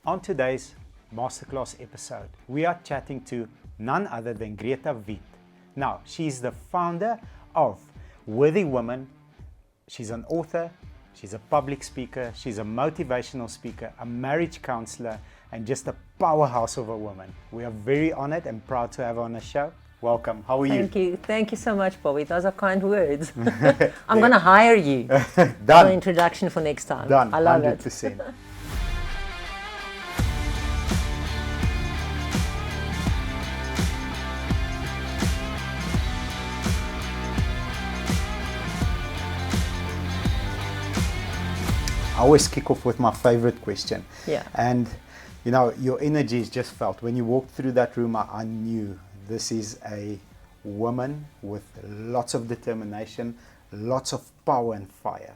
On today's masterclass episode, we are chatting to none other than Gretha Wiid. Now, she's the founder of Worthy Woman. She's an author, she's a public speaker, she's a motivational speaker, a marriage counselor, and just a powerhouse of a woman. We are very honored and proud to have her on the show. Welcome. How are you? Thank you so much, Bobby. Those are kind words. I'm going to hire you for Done. introduction for next time. Done. I love 100%. it. I always kick off with my favorite question. Yeah. And, you know, your energy is just felt. When you walked through that room, I knew this is a woman with lots of determination, lots of power and fire.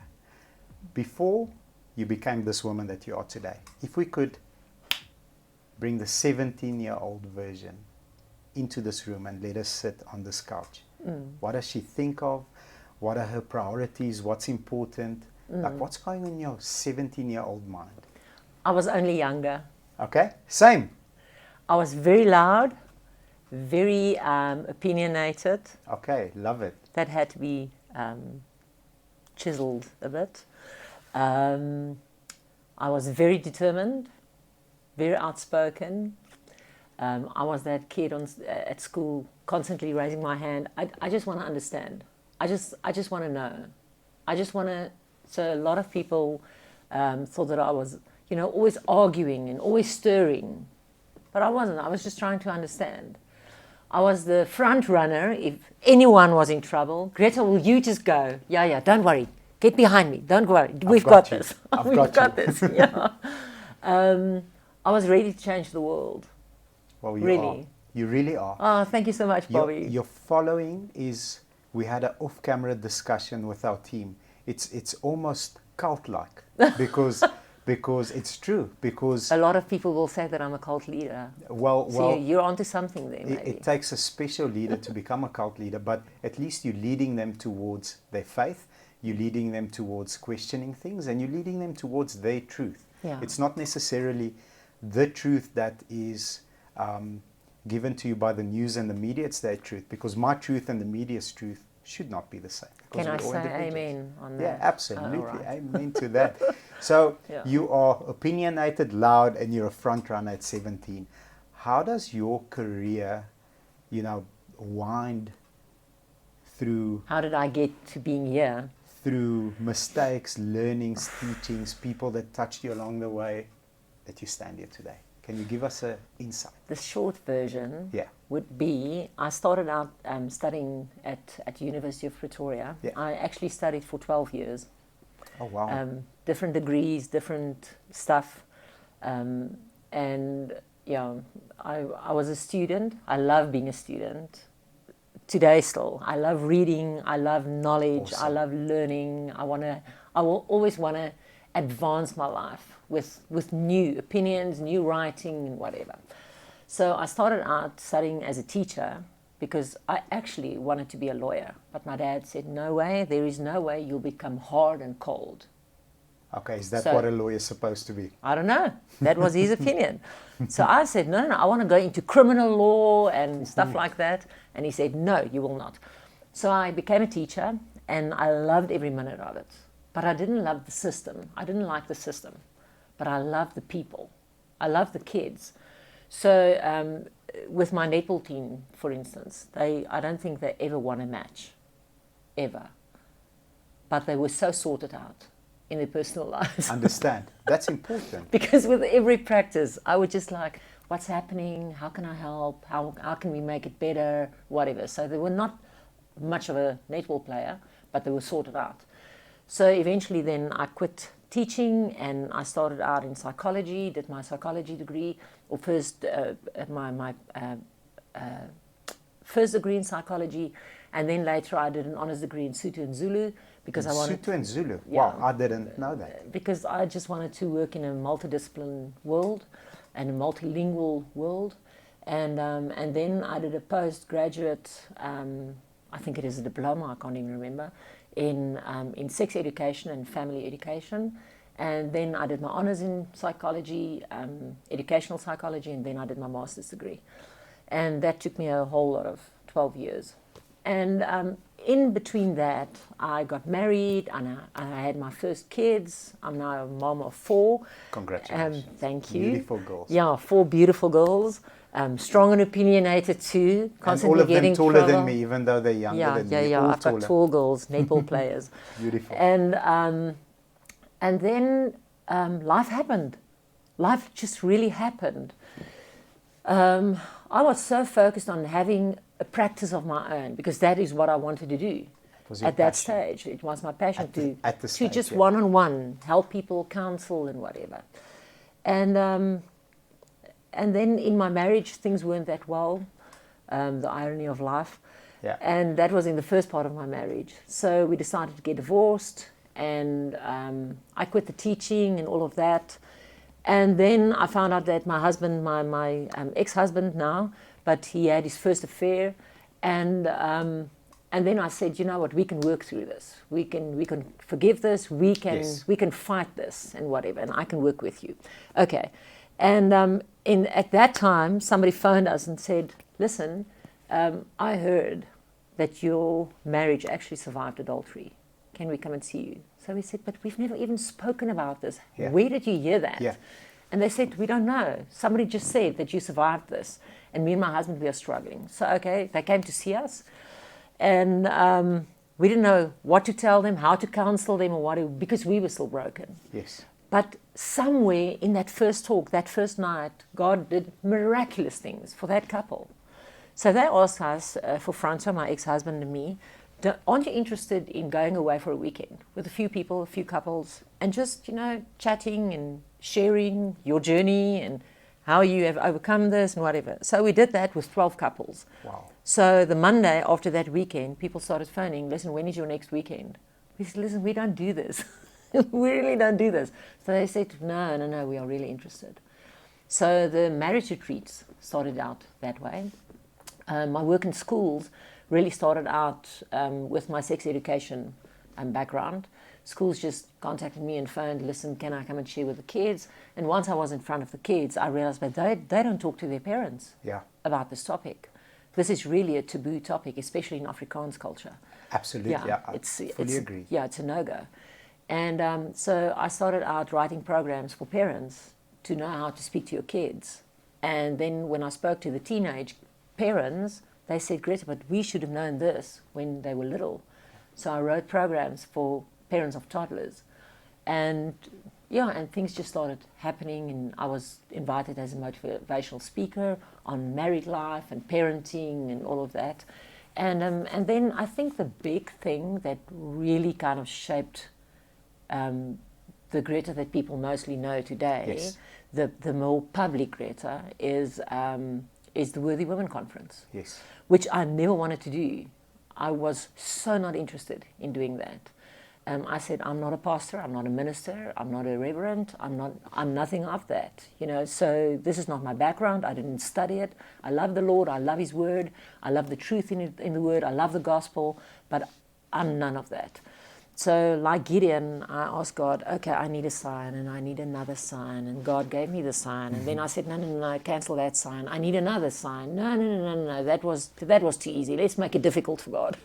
Before you became this woman that you are today, if we could bring the 17-year-old version into this room and let us sit on this couch, what does she think of? What are her priorities? What's important? Like, what's going on in your 17-year-old mind? I was only younger. Okay, same. I was very loud, very opinionated. Okay, love it. That had to be chiseled a bit. I was very determined, very outspoken. I was that kid at school constantly raising my hand. I just want to understand. I just want to know. I just want to. So a lot of people thought that I was, always arguing and always stirring. But I wasn't. I was just trying to understand. I was the front runner. If anyone was in trouble, Greta, will you just go? Yeah, don't worry. Get behind me. Don't worry. We've got this. We've got this. Yeah. I was ready to change the world. Well, you really are. You really are. Oh, thank you so much, Bobby. Your following is, we had an off-camera discussion with our team. It's almost cult-like because it's true. Because a lot of people will say that I'm a cult leader. Well, you're onto something there. Maybe. It takes a special leader to become a cult leader, but at least you're leading them towards their faith. You're leading them towards questioning things, and you're leading them towards their truth. Yeah. It's not necessarily the truth that is given to you by the news and the media. It's their truth, because my truth and the media's truth should not be the same. Can I say amen on that? Yeah, absolutely. Right. Amen to that. So yeah. You are opinionated, loud, and you're a front runner at 17. How does your career, wind through? How did I get to being here? Through mistakes, learnings, teachings, people that touched you along the way, that you stand here today. Can you give us an insight? The short version would be, I started out studying at University of Pretoria. Yeah. I actually studied for 12 years. Oh, wow. Different degrees, different stuff. I was a student. I love being a student. Today still. I love reading. I love knowledge. Awesome. I love learning. I will always want to advance my life with new opinions, new writing, and whatever. So I started out studying as a teacher because I actually wanted to be a lawyer. But my dad said, no way, there is no way you'll become hard and cold. Okay, is that what a lawyer is supposed to be? I don't know. That was his opinion. So I said, no, I want to go into criminal law and stuff like that. And he said, no, you will not. So I became a teacher, and I loved every minute of it. But I didn't love the system. I didn't like the system. But I loved the people. I loved the kids. So with my netball team, for instance, I don't think they ever won a match. Ever. But they were so sorted out in their personal lives. Understand. That's important. Because with every practice, I would just like, what's happening? How can I help? How can we make it better? Whatever. So they were not much of a netball player, but they were sorted out. So eventually then I quit teaching and I started out in psychology, did my psychology degree, or first my first degree in psychology, and then later I did an honors degree in Sotho and Zulu because I wanted Sotho and Zulu. Yeah, wow, I didn't know that. Because I just wanted to work in a multidisciplinary world and a multilingual world, and then I did a postgraduate, I think it is a diploma, I can't even remember, in sex education and family education, And then I did my honours in psychology, educational psychology, and then I did my master's degree. And that took me a whole lot of 12 years. And in between that, I got married and I had my first kids. I'm now a mom of 4. Congratulations. Thank you. Beautiful girls. Yeah, 4 beautiful girls. Strong and opinionated too. And Constantly all of them getting taller trouble. than me, even though they're younger than me. All I've got tall girls, netball players. Beautiful. And then life happened. Life just really happened. I was so focused on having a practice of my own because that is what I wanted to do at that stage. It was my passion to just one-on-one help people, counsel and whatever. And then in my marriage, things weren't that well. The irony of life. Yeah. And that was in the first part of my marriage. So we decided to get divorced, and I quit the teaching and all of that. And then I found out that my husband, my ex-husband now, but he had his first affair, and then I said, you know what, we can work through this. We can forgive this. We can fight this and whatever, and I can work with you. Okay. And at that time, somebody phoned us and said, listen, I heard that your marriage actually survived adultery. Can we come and see you? So we said, but we've never even spoken about this. Yeah. Where did you hear that? Yeah. And they said, we don't know. Somebody just said that you survived this. And me and my husband, we are struggling. So, okay, they came to see us. And we didn't know what to tell them, how to counsel them, or what because we were still broken. Yes. But somewhere in that first talk, that first night, God did miraculous things for that couple. So they asked us, for Francois, my ex-husband, and me, aren't you interested in going away for a weekend with a few people, a few couples, and just, chatting and sharing your journey and how you have overcome this and whatever. So we did that with 12 couples. Wow. So the Monday after that weekend, people started phoning, listen, when is your next weekend? We said, listen, we don't do this. We really don't do this. So they said, no, we are really interested. So the marriage retreats started out that way. My work in schools really started out with my sex education background. Schools just contacted me and phoned, listen, can I come and share with the kids? And once I was in front of the kids, I realized that they don't talk to their parents about this topic. This is really a taboo topic, especially in Afrikaans culture. Absolutely, yeah. I fully agree. Yeah, it's a no-go. And so I started out writing programs for parents to know how to speak to your kids. And then when I spoke to the teenage parents, they said, Greta, but we should have known this when they were little. So I wrote programs for parents of toddlers. And things just started happening, and I was invited as a motivational speaker on married life and parenting and all of that. And then I think the big thing that really kind of shaped the Greta that people mostly know today, the more public Greta, is the Worthy Women Conference, which I never wanted to do. I was so not interested in doing that. I said, I'm not a pastor, I'm not a minister, I'm not a reverend, I'm nothing of that. So this is not my background. I didn't study it. I love the Lord, I love His Word, I love the truth in the Word, I love the gospel, but I'm none of that. So like Gideon, I asked God, okay, I need a sign and I need another sign. And God gave me the sign. And then I said, no, cancel that sign. I need another sign. No, that was too easy. Let's make it difficult for God.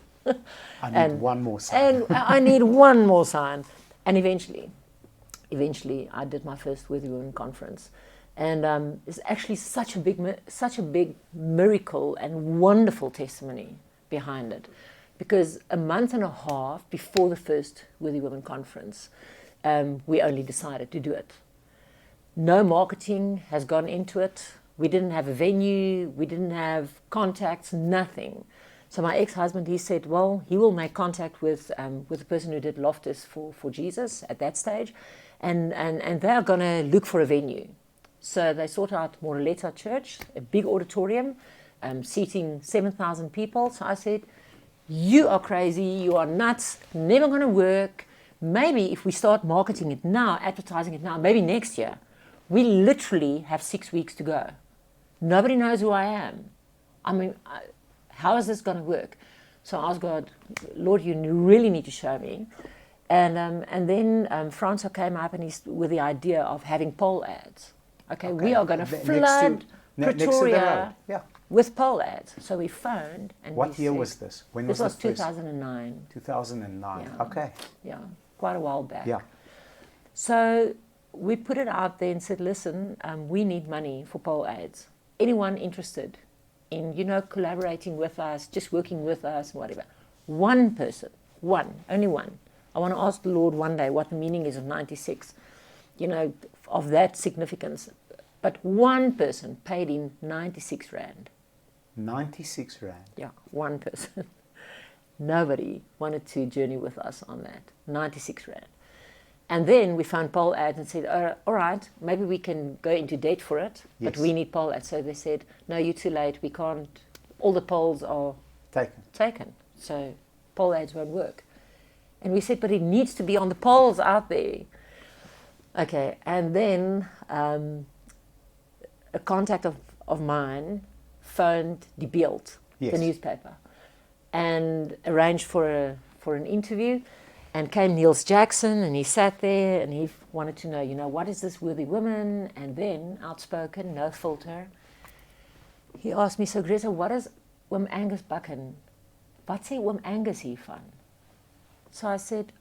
I need one more sign. And I need one more sign. And eventually I did my first Worthy Women Conference. And it's actually such a big miracle and wonderful testimony behind it. Because a month and a half before the first Worthy Women Conference, we only decided to do it. No marketing has gone into it. We didn't have a venue. We didn't have contacts, nothing. So my ex-husband, he said, well, he will make contact with the person who did Loftus for Jesus at that stage. And they are going to look for a venue. So they sought out Moraleta Church, a big auditorium, seating 7,000 people. So I said, you are crazy, you are nuts, never going to work. Maybe if we start marketing it now, advertising it now, maybe next year. We literally have 6 weeks to go. Nobody knows who I am. I mean, how is this going to work? So I asked God, Lord, you really need to show me. And then Francois came up and with the idea of having poll ads. Okay, we are going to flood Pretoria with poll ads. So we phoned and What year was this? When this was the first? 2009. 2009. Yeah. Okay. Yeah, quite a while back. Yeah. So we put it out there and said, listen, we need money for poll ads. Anyone interested in, collaborating with us, just working with us, whatever. One person, only one. I want to ask the Lord one day what the meaning is of 96, of that significance. But one person paid in 96 Rand. 96 Rand? Yeah, one person. Nobody wanted to journey with us on that. 96 Rand. And then we found poll ads and said, all right, maybe we can go into debt for it, but we need poll ads. So they said, no, you're too late. We can't. All the polls are taken. So poll ads won't work. And we said, but it needs to be on the polls out there. Okay, and then a contact of mine phoned Die Beeld, the newspaper, and arranged for an interview. And came Niels Jackson, and he sat there, and he wanted to know, what is this worthy woman? And then, outspoken, no filter, he asked me, so Greta, what is Oom Angus Buchan? Wat sê Oom Angus hiervan? So I said,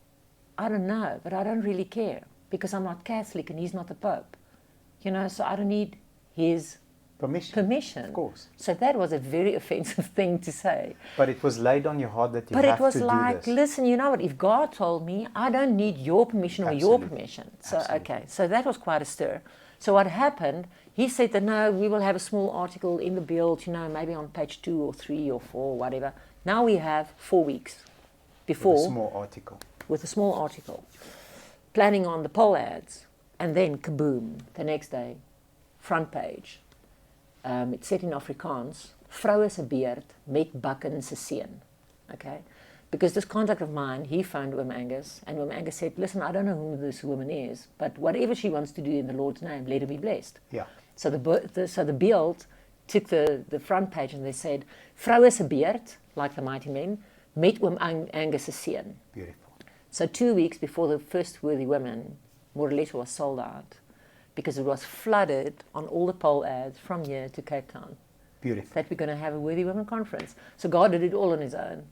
I don't know, but I don't really care, because I'm not Catholic and he's not the Pope. So I don't need his permission. Of course. So that was a very offensive thing to say. But it was laid on your heart that you have to do this. But it was like, listen, you know what, if God told me, I don't need your permission or your permission. So, okay, so that was quite a stir. So what happened, he said that, no, we will have a small article in the Beeld, maybe on page 2 or 3 or 4, whatever. Now we have 4 weeks before. With a small article. With a small article. Planning on the poll ads. And then, kaboom, the next day, front page. It's set in Afrikaans, vroue se beerd met Buchan se seun. Okay? Because this contact of mine, he phoned Oom Angus, and Oom Angus said, listen, I don't know who this woman is, but whatever she wants to do in the Lord's name, let her be blessed. Yeah. So the Beeld took the front page and they said, vroue se beerd, like the mighty men, met Oom Angus se seun. Beautiful. So 2 weeks before the first Worthy Women, more or less was sold out, because it was flooded on all the poll ads from here to Cape Town. Beautiful. That we're going to have a Worthy Women conference. So God did it all on his own.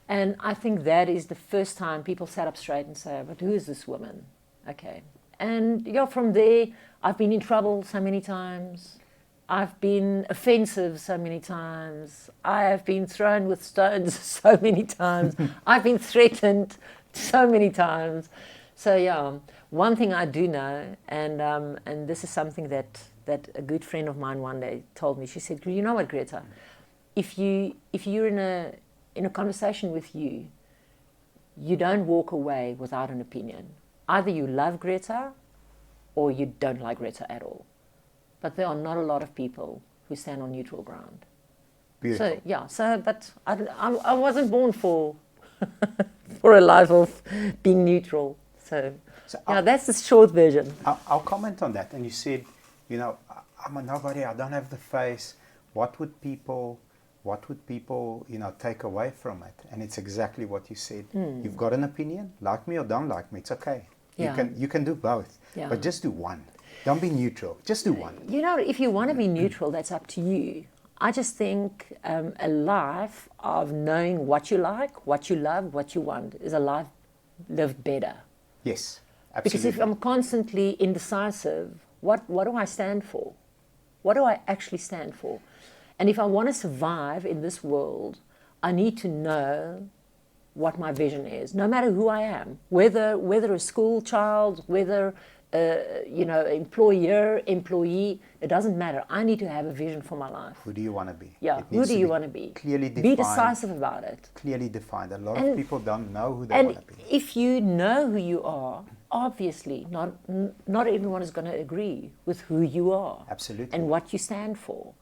And I think that is the first time people sat up straight and say, but who is this woman? Okay. And from there, I've been in trouble so many times. I've been offensive so many times. I have been thrown with stones so many times. I've been threatened so many times. So one thing I do know, and this is something that a good friend of mine one day told me. She said, you know what, Greta, if you're in a conversation with you don't walk away without an opinion. Either you love Greta or you don't like Greta at all. But there are not a lot of people who stand on neutral ground. Beautiful. But I wasn't born for for a life of being neutral. So that's the short version. I'll comment on that. And you said, I'm a nobody, I don't have the face. What would people, take away from it? And it's exactly what you said. You've got an opinion, like me or don't like me, it's okay. Yeah. You can do both, but just do one. Don't be neutral, just do one. If you want to be neutral, that's up to you. I just think a life of knowing what you like, what you love, what you want is a life lived better. Yes, absolutely. Because if I'm constantly indecisive, what do I stand for? What do I actually stand for? And if I want to survive in this world, I need to know what my vision is, no matter who I am, whether a school child, whether employer, employee, it doesn't matter. I need to have a vision for my life. Who do you want to be? Yeah, who do you want to be? Clearly defined. Be decisive about it. Clearly defined. A lot of people don't know who they want to be. If you know who you are, obviously not everyone is going to agree with who you are. Absolutely. And what you stand for.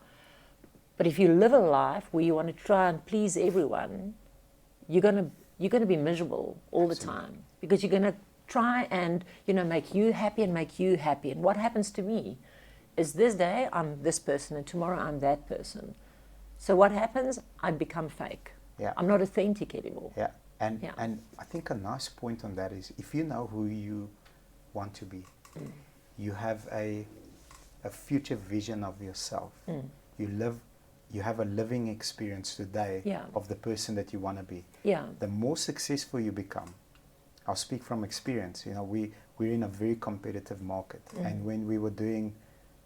But if you live a life where you want to try and please everyone, you're going to be miserable all the time, because you're going to try and make you happy and make you happy. And what happens to me is this day I'm this person and tomorrow I'm that person. So what happens? I become fake. Yeah. I'm not authentic anymore. Yeah. And Yeah. and I think a nice point on that is if you know who you want to be, you have a future vision of yourself. You have a living experience today Yeah. of the person that you want to be. Yeah. The more successful you become, I'll speak from experience, we're in a very competitive market. And when we were doing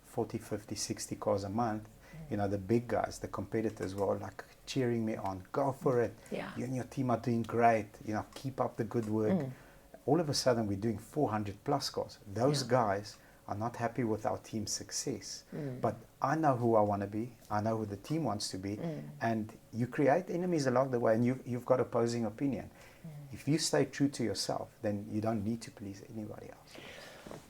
40, 50, 60 cars a month, the big guys, the competitors were like cheering me on, go for it. Yeah. You and your team are doing great, keep up the good work. All of a sudden we're doing 400 plus cars. Those guys are not happy with our team's success. But I know who I want to be. I know who the team wants to be. And you create enemies along the way, and you've got opposing opinion. If you stay true to yourself, then you don't need to please anybody else.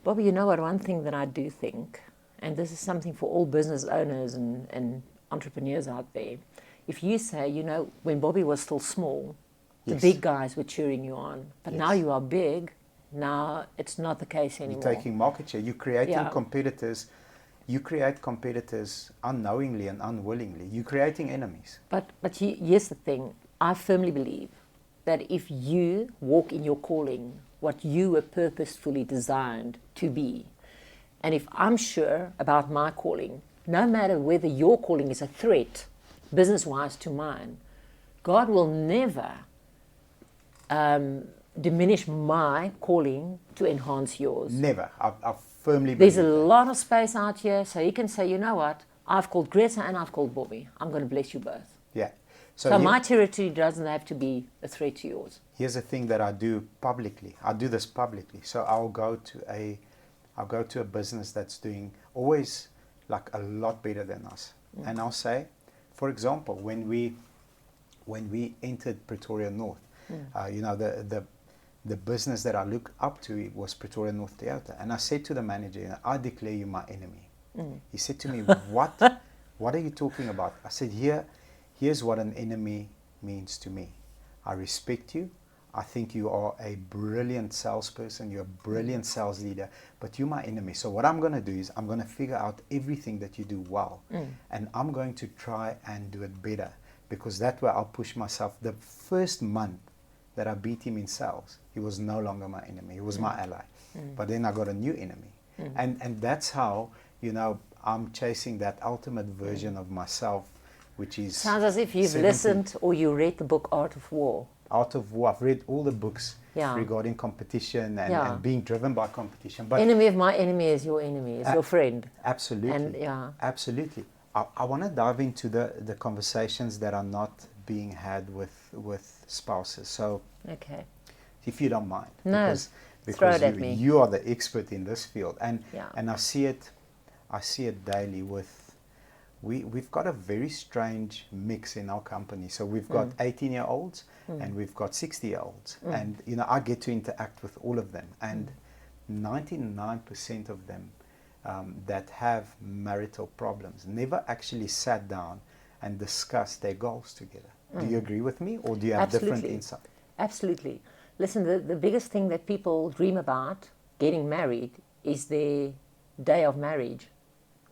Bobby, you know what? One thing that I do think, and this is something for all business owners and entrepreneurs out there, if you say, when Bobby was still small, Yes. the big guys were cheering you on, but now Yes. you are big, now it's not the case anymore. You're taking market share. You're creating Yeah. competitors. You create competitors unknowingly and unwillingly. You're creating enemies. But here's the thing. I firmly believe that if you walk in your calling, what you were purposefully designed to be, and if I'm sure about my calling, no matter whether your calling is a threat, business-wise, to mine, God will never diminish my calling to enhance yours. Never. I firmly believe There's a that. lot of space out here, so you can say, you know what, I've called Greta and I've called Bobby. I'm going to bless you both. Yeah. So my territory doesn't have to be a threat to yours. Here's a thing that I do publicly. I do this publicly. So I'll go to a business that's doing always like a lot better than us. And I'll say, for example, when we entered Pretoria North, the business that I look up to was Pretoria North Toyota. And I said to the manager, I declare you my enemy. He said to me, what are you talking about? I said, here's what an enemy means to me. I respect you. I think you are a brilliant salesperson. You're a brilliant sales leader, but you're my enemy. So what I'm going to do is I'm going to figure out everything that you do well, and I'm going to try and do it better, because that way I'll push myself. The first month that I beat him in sales, he was no longer my enemy. He was my ally. But then I got a new enemy. And that's how, I'm chasing that ultimate version of myself, which is... Sounds as if you've 70 listened or you read the book Art of War. Art of War. I've read all the books Yeah. regarding competition and, Yeah. and being driven by competition. But Enemy of my enemy is your enemy, is your friend. absolutely. And yeah. Absolutely. I want to dive into the conversations that are not being had with spouses. So Okay. if you don't mind. No, Because throw it at me. you are the expert in this field. And Yeah. and I see it daily with we've got a very strange mix in our company. So we've got 18-year-olds and we've got 60-year-olds. And I get to interact with all of them. And 99% of them that have marital problems never actually sat down and discussed their goals together. Do you agree with me, or do you have different Absolutely. insight? Absolutely. Listen, the biggest thing that people dream about getting married is their day of marriage.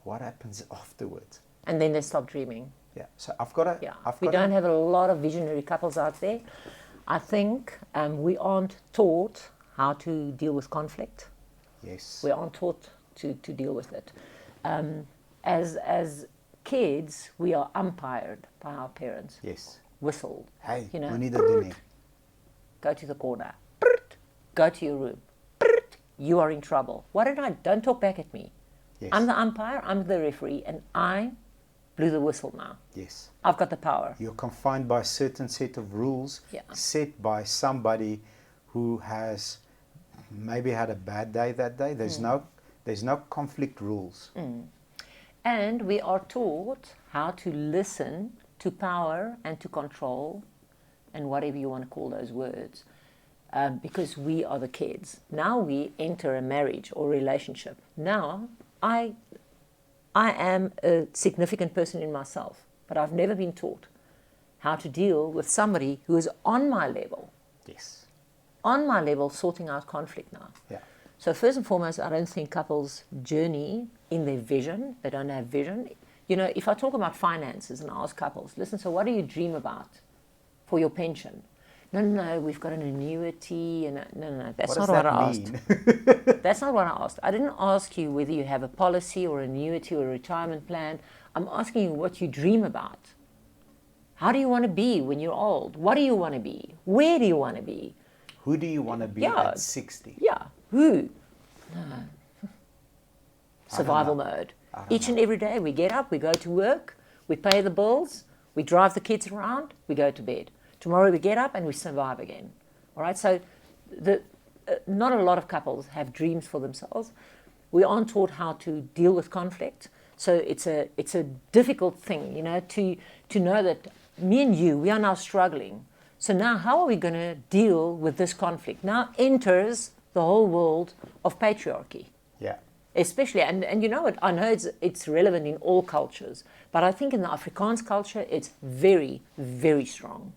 What happens afterwards? And then they stop dreaming. Yeah. So I've got Yeah. I've We got don't have a lot of visionary couples out there. I think we aren't taught how to deal with conflict. Yes. We aren't taught to deal with it. As kids, we are umpired by our parents, Yes. whistled. Hey, You know, we need a dinner. Go to the corner. Go to your room. You are in trouble. What did I? Don't talk back at me. Yes. I'm the umpire, I'm the referee, and I blew the whistle now. Yes. I've got the power. You're confined by a certain set of rules Yeah. set by somebody who has maybe had a bad day that day. There's no conflict rules. And we are taught how to listen to power and to control and whatever you want to call those words, because we are the kids. Now we enter a marriage or relationship. Now I am a significant person in myself, but I've never been taught how to deal with somebody who is on my level. Yes. On my level, sorting out conflict now. Yeah. So first and foremost, I don't think couples journey in their vision. They don't have vision. If I talk about finances and I ask couples, listen, so what do you dream about for your pension? No, we've got an annuity, and no, that's What not does what that I asked. mean? That's not what I asked. I didn't ask you whether you have a policy or annuity or a retirement plan. I'm asking you what you dream about. How do you want to be when you're old? What do you want to be? Where do you want to be? Who do you want to be at 60? Yeah, who? Survival mode. Each and every day we get up, we go to work, we pay the bills, we drive the kids around, we go to bed. Tomorrow we get up and we survive again. All right, so not a lot of couples have dreams for themselves. We aren't taught how to deal with conflict. So it's a difficult thing, to know that me and you, we are now struggling. So now how are we going to deal with this conflict? Now enters the whole world of patriarchy. Yeah. Especially, and you know what, I know it's relevant in all cultures, but I think in the Afrikaans culture, it's very, very strong.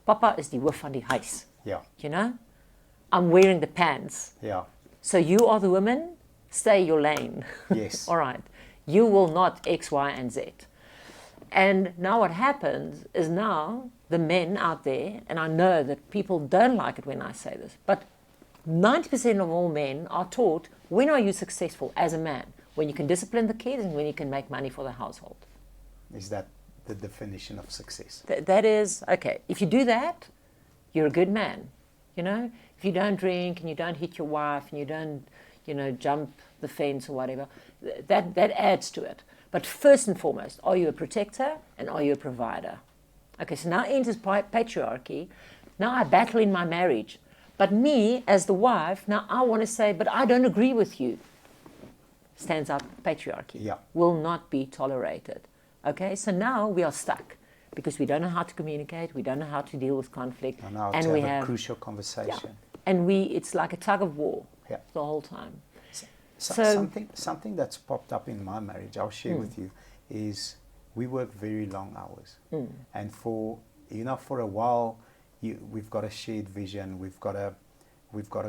Papa is die hoof van die huis. Yeah. I'm wearing the pants. Yeah. So you are the woman, stay your lane. Yes. All right. You will not X, Y, and Z. And now what happens is now the men out there, and I know that people don't like it when I say this, but 90% of all men are taught, when are you successful as a man? When you can discipline the kids and when you can make money for the household. Is that the definition of success? That is, okay, if you do that, you're a good man. If you don't drink and you don't hit your wife and you don't, jump the fence or whatever, that adds to it. But first and foremost, are you a protector and are you a provider? Okay, so now enters patriarchy. Now I battle in my marriage. But me, as the wife, now I want to say, but I don't agree with you. Stands up patriarchy. Yeah. Will not be tolerated. Okay, so now we are stuck because we don't know how to communicate, we don't know how to deal with conflict. And we have a crucial conversation. Yeah, and it's like a tug of war the whole time. So something that's popped up in my marriage, I'll share with you, is we work very long hours. And for a while, we've got a shared vision, we've got a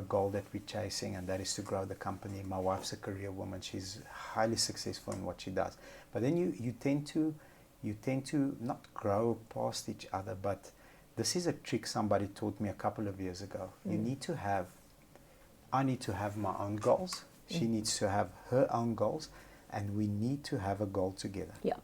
goal that we're chasing, and that is to grow the company. My wife's a career woman, she's highly successful in what she does. But then you tend to not grow past each other, but this is a trick somebody taught me a couple of years ago. I need to have my own goals. She needs to have her own goals, and we need to have a goal together. Yeah,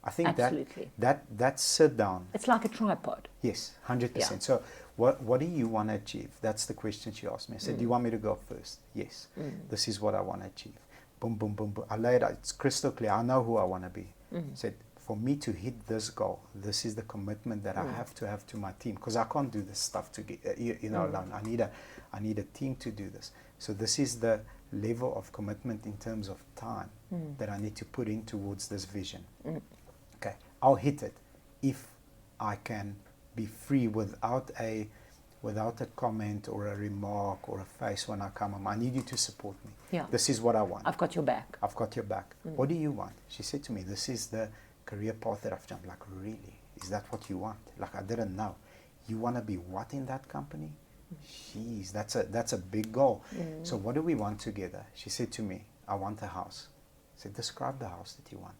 I think absolutely. that sit down. It's like a tripod. Yes, 100%. Yeah. So what do you want to achieve? That's the question she asked me. I said, do you want me to go first? Yes. This is what I want to achieve. Boom, boom, boom, boom. I lay it out. It's crystal clear. I know who I want to be. Said, for me to hit this goal, this is the commitment that I have to my team, because I can't do this stuff alone. I need a team to do this. So this is the level of commitment in terms of time that I need to put in towards this vision. Okay, I'll hit it if I can be free without a comment or a remark or a face when I come home. I need you to support me. Yeah. This is what I want. I've got your back. I've got your back. What do you want? She said to me, this is the career path that I've jumped. Like, really? Is that what you want? Like, I didn't know. You want to be what in that company? Jeez, that's a big goal. So what do we want together? She said to me, I want a house. I said, describe the house that you want.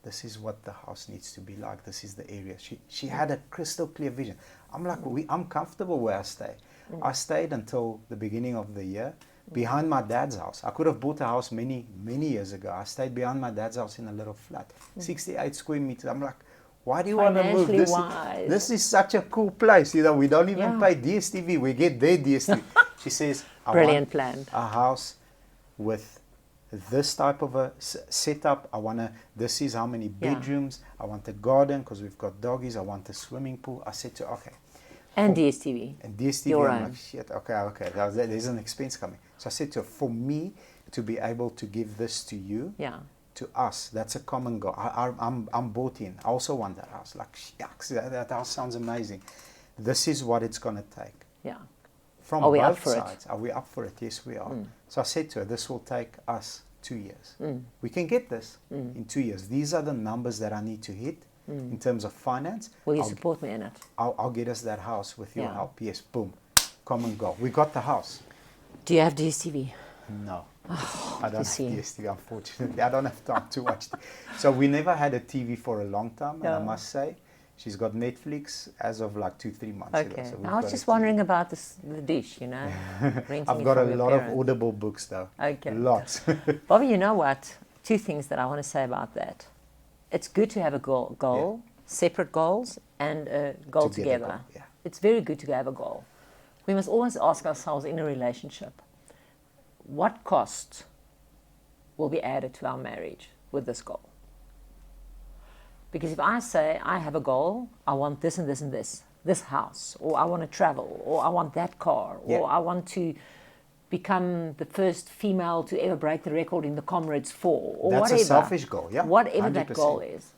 This is what the house needs to be like. This is the area. She had a crystal clear vision. I'm like, I'm comfortable where I stay. I stayed until the beginning of the year behind my dad's house. I could have bought a house many, many years ago. I stayed behind my dad's house in a little flat, 68 square meters. I'm like, why do you want to move? This is such a cool place. We don't even pay DSTV. We get their DSTV. She says, Brilliant plan. A house with this type of a setup. This is how many bedrooms. I want a garden because we've got doggies. I want a swimming pool. I said to okay. And DSTV. And DSTV. Your I'm own. like, shit, okay. There's an expense coming. So I said to her, for me to be able to give this to you, to us, that's a common goal. I'm bought in. I also want that house. Like, shucks, that house sounds amazing. This is what it's going to take. Yeah. From Are we both up for sides. Are we up for it? Yes, we are. So I said to her, this will take us 2 years. We can get this in 2 years. These are the numbers that I need to hit in terms of finance. Will you support me in it? I'll get us that house with your help. Yes, boom. Common goal. We got the house. Do you have DSTV? No. I don't have DSTV, unfortunately. I don't have time to watch it. So we never had a TV for a long time, and I must say, She's got Netflix as of like 2-3 months ago. Okay. So we've I was got just it to- wondering about the dish, you know. renting I've it got a from your lot of parents. Audible books though. Okay. Lots. Bobby, you know what? 2 things that I want to say about that. It's good to have a goal, separate goals, and a goal together. Goal, yeah. It's very good to have a goal. We must always ask ourselves in a relationship, what cost will be added to our marriage with this goal? Because if I say, I have a goal, I want this and this and this house, or I want to travel, or I want that car, or I want to become the first female to ever break the record in the Comrades 4, or That's whatever. a selfish goal, yeah. Whatever that 100%. goal is.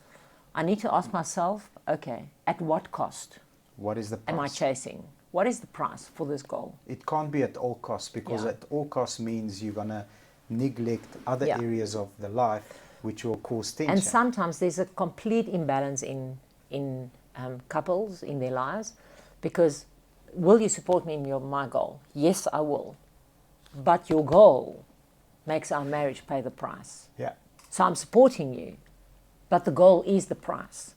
I need to ask myself, okay, at what cost What is the price? am I chasing? What is the price for this goal? It can't be at all costs, because at all costs means you're going to neglect other areas of the life which will cause tension. And sometimes there's a complete imbalance in couples, in their lives, because will you support me in my goal? Yes, I will. But your goal makes our marriage pay the price. Yeah. So I'm supporting you, but the goal is the price,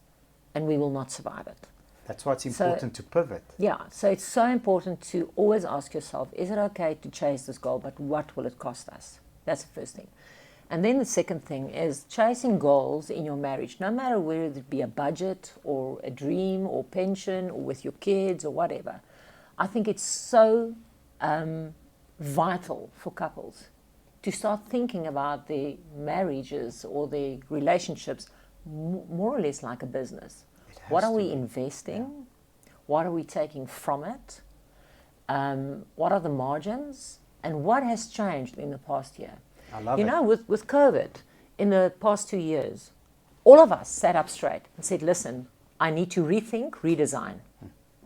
and we will not survive it. That's why it's important to pivot. Yeah, so it's so important to always ask yourself, is it okay to chase this goal, but what will it cost us? That's the first thing. And then the second thing is chasing goals in your marriage, no matter whether it be a budget or a dream or pension or with your kids or whatever. I think it's so vital for couples to start thinking about their marriages or their relationships more or less like a business. What are we investing? Yeah. What are we taking from it? What are the margins? And what has changed in the past year? I love it. You know, with COVID, in the past 2 years, all of us sat up straight and said, listen, I need to rethink, redesign.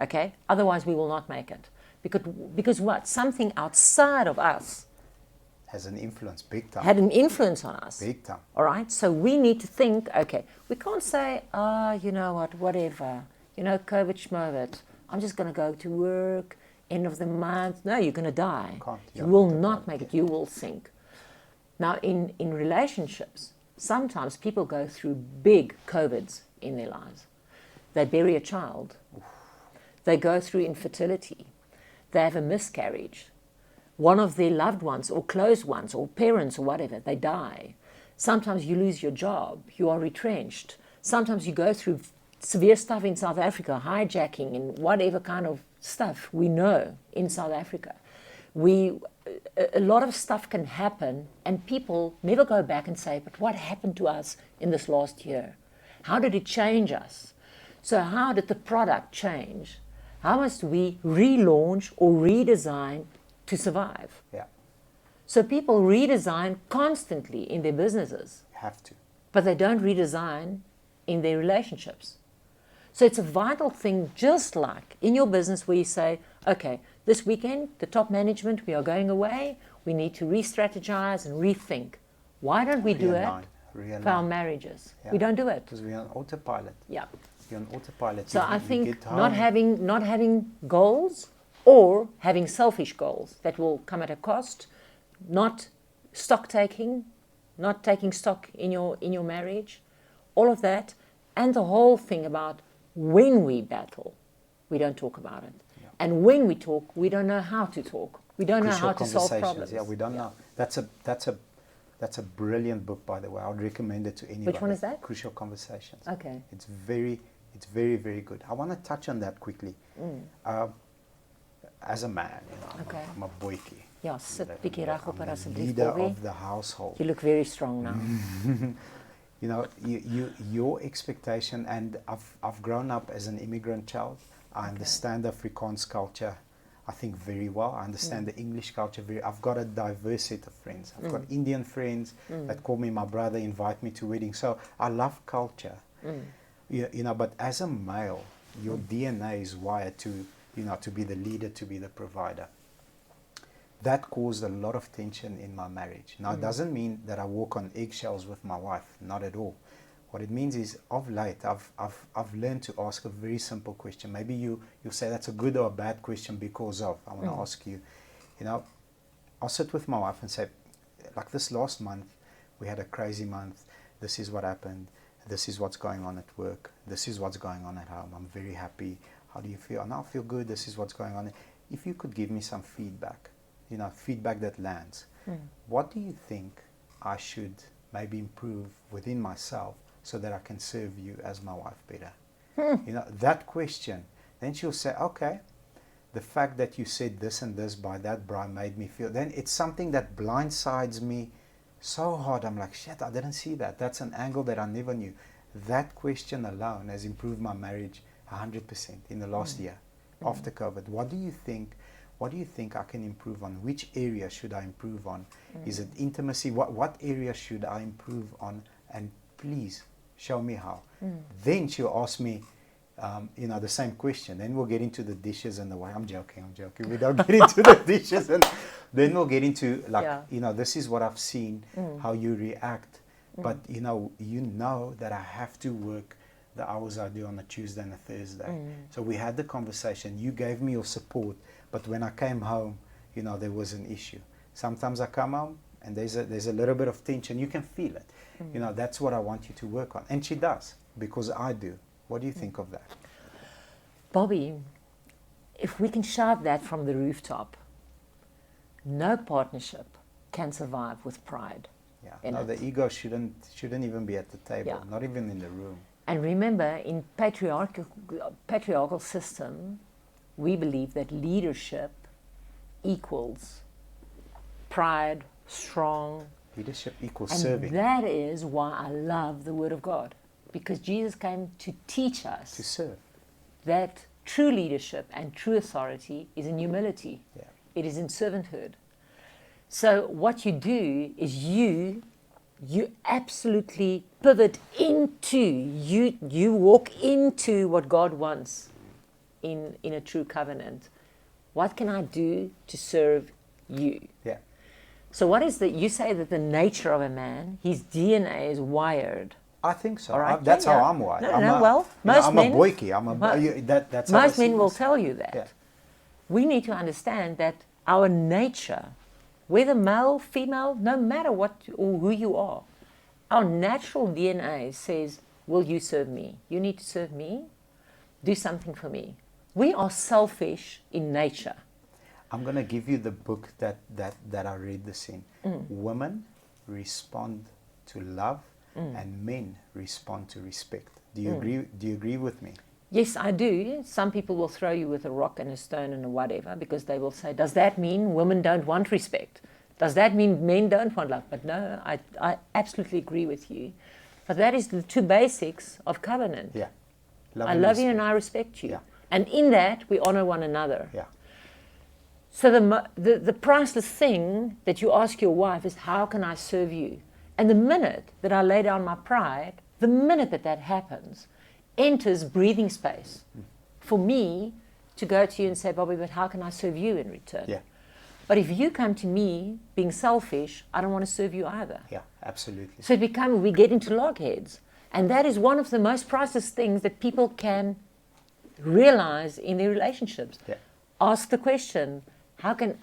Okay? Otherwise, we will not make it. Because what? Something outside of us has an influence, big time. Had an influence on us. Big time. All right? So we need to think, okay, we can't say, you know what, whatever. You know, COVID schmovid. I'm just going to go to work, end of the month. No, you're going to die. You will not make it. You will sink. Now, in relationships, sometimes people go through big COVIDs in their lives. They bury a child. They go through infertility. They have a miscarriage. One of their loved ones or close ones or parents or whatever, they die. Sometimes you lose your job. You are retrenched. Sometimes you go through severe stuff in South Africa, hijacking and whatever kind of stuff we know in South Africa. A lot of stuff can happen, and people never go back and say, but what happened to us in this last year? How did it change us? So how did the product change? How must we relaunch or redesign to survive? Yeah. So people redesign constantly in their businesses. Have to. But they don't redesign in their relationships. So it's a vital thing, just like in your business where you say, okay, this weekend, the top management, we are going away. We need to re-strategize and rethink. Why don't we do it for our marriages? Yeah. We don't do it. Because we're on autopilot. Yeah. You're on autopilot. So I think not having goals or having selfish goals that will come at a cost, not stock taking, not taking stock in your marriage, all of that, and the whole thing about when we battle, we don't talk about it. Yeah. And when we talk, we don't know how to talk. We don't know how to solve problems. Yeah, we don't know. That's a brilliant book, by the way. I would recommend it to anybody. Which one is that? Crucial Conversations. Okay. It's very, very good. I want to touch on that quickly. As a man, I'm a boykie. Ja, sit bietjie reg op asseblief. Leader of the household. You look very strong now. You know, your expectation, and I've grown up as an immigrant child. I understand Afrikaans culture, I think, very well. I understand the English culture I've got a diverse set of friends. I've got Indian friends that call me my brother, invite me to weddings. So I love culture. You know, but as a male, your DNA is wired to, to be the leader, to be the provider. That caused a lot of tension in my marriage. Now, it doesn't mean that I walk on eggshells with my wife, not at all. What it means is, of late, I've learned to ask a very simple question. Maybe you'll say that's a good or a bad question because of. I want to ask you, I'll sit with my wife and say, like this last month, we had a crazy month. This is what happened. this is what's going on at work, this is what's going on at home, I'm very happy, how do you feel? And I feel good, this is what's going on. If you could give me some feedback, feedback that lands, what do you think I should maybe improve within myself so that I can serve you as my wife better? That question, then she'll say, okay, the fact that you said this and this by that bra made me feel, then it's something that blindsides me so hard. I'm like, shit, I didn't see that. That's an angle that I never knew. That question alone has improved my marriage 100% in the last year after COVID. What do you think I can improve on? Which area should I improve on? Is it intimacy? What area should I improve on? And please show me how. Then she'll ask me, the same question. Then we'll get into the dishes and the way. I'm joking. We don't get into the dishes, and then we'll get into this is what I've seen, how you react. But you know that I have to work the hours I do on a Tuesday and a Thursday. So we had the conversation. You gave me your support, but when I came home, there was an issue. Sometimes I come home and there's a little bit of tension. You can feel it. That's what I want you to work on, and she does, because I do. What do you think of that? Bobby, if we can shout that from the rooftop, no partnership can survive with pride. Yeah. No, the ego shouldn't even be at the table, not even in the room. And remember, in patriarchal system, we believe that leadership equals pride, strong. Leadership equals and serving. That is why I love the Word of God. Because Jesus came to teach us to serve. That true leadership and true authority is in humility. Yeah. It is in servanthood. So what you do is you absolutely pivot into, you walk into what God wants in a true covenant. What can I do to serve you? Yeah. So what is you say that the nature of a man, his DNA is wired. I think so. Right. That's how I'm wired. I'm a boykie. That's how most men will tell you that. Yeah. We need to understand that our nature, whether male, female, no matter what or who you are, our natural DNA says, will you serve me? You need to serve me. Do something for me. We are selfish in nature. I'm going to give you the book that I read this in. Women respond to love, and men respond to respect. Do you agree? Do you agree with me? Yes, I do. Some people will throw you with a rock and a stone and a whatever, because they will say, does that mean women don't want respect? Does that mean men don't want love? But no, I absolutely agree with you. But that is the two basics of covenant. Yeah. I love you and I respect you. Yeah. And in that, we honor one another. Yeah. So the priceless thing that you ask your wife is, how can I serve you? And the minute that I lay down my pride, the minute that happens, enters breathing space for me to go to you and say, Bobby, but how can I serve you in return? Yeah. But if you come to me being selfish, I don't want to serve you either. Yeah, absolutely. So we get into logheads. And that is one of the most priceless things that people can realize in their relationships. Yeah. Ask the question, how can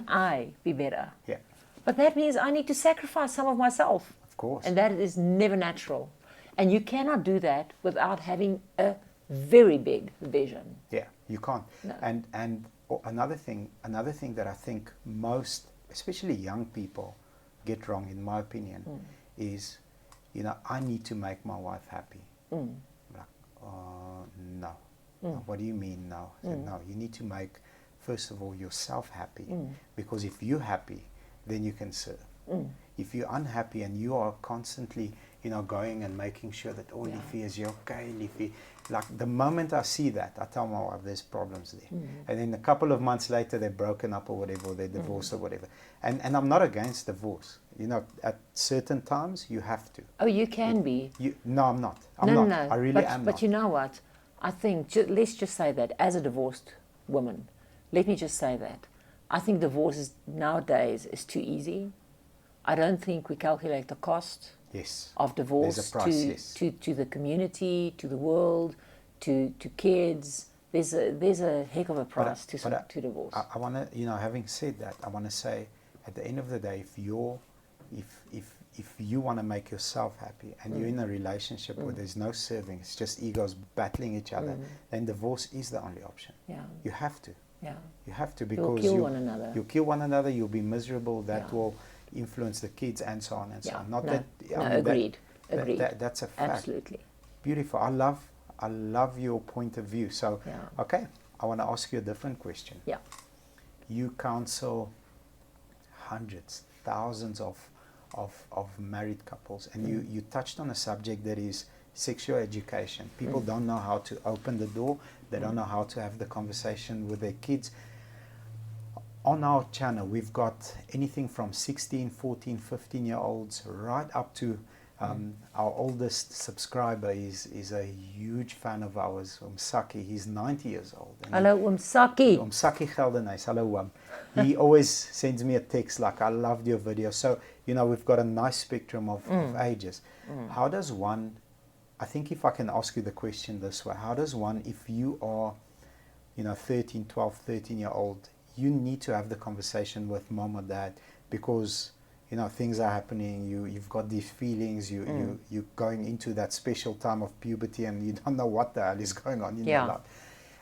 I be better? Yeah. But that means I need to sacrifice some of myself. Of course. And that is never natural. And you cannot do that without having a very big vision. Yeah, you can't. No. And another thing that I think most, especially young people, get wrong, in my opinion, is, I need to make my wife happy. I'm like, no. No. What do you mean no? I said, no, you need to make, first of all, yourself happy. Because if you're happy, then you can serve. If you're unhappy and you are constantly, going and making sure that, Liefie, is you okay, Liefie? Like, the moment I see that, I tell my wife there's problems there. And then a couple of months later, they're broken up or whatever, or they're divorced or whatever. And I'm not against divorce. At certain times, you have to. Oh, you can be. No, I'm not. I'm not. I really am not. But you know what? I think, let's just say that, as a divorced woman, let me just say that. I think divorce nowadays is too easy. I don't think we calculate the cost of divorce. There's a price, to the community, to the world, to kids. There's a heck of a price to divorce. I want to, having said that, I want to say, at the end of the day, if you want to make yourself happy and you're in a relationship where there's no serving, it's just egos battling each other, then divorce is the only option. Yeah. You have to. Yeah. You have to, You'll because kill one another. you'll kill one another, you'll be miserable, that will influence the kids and so on and so on. Not that, agreed. That's a fact. Absolutely. Beautiful. I love your point of view. So, okay, I want to ask you a different question. Yeah. You counsel hundreds, thousands of married couples, and you touched on a subject that is sexual education. People don't know how to open the door. They don't know how to have the conversation with their kids. On our channel, we've got anything from 16, 14, 15-year-olds right up to our oldest subscriber is a huge fan of ours, Umsaki. He's 90 years old. Hello, Umsaki. Umsaki Geldenhuis. Hello, He always sends me a text like, I loved your video. So, we've got a nice spectrum of ages. How does one, I think if I can ask you the question this way, how does one, if you are, 13, 12, 13-year-old, you need to have the conversation with mom or dad because things are happening, you've got these feelings, you're going into that special time of puberty and you don't know what the hell is going on in your life.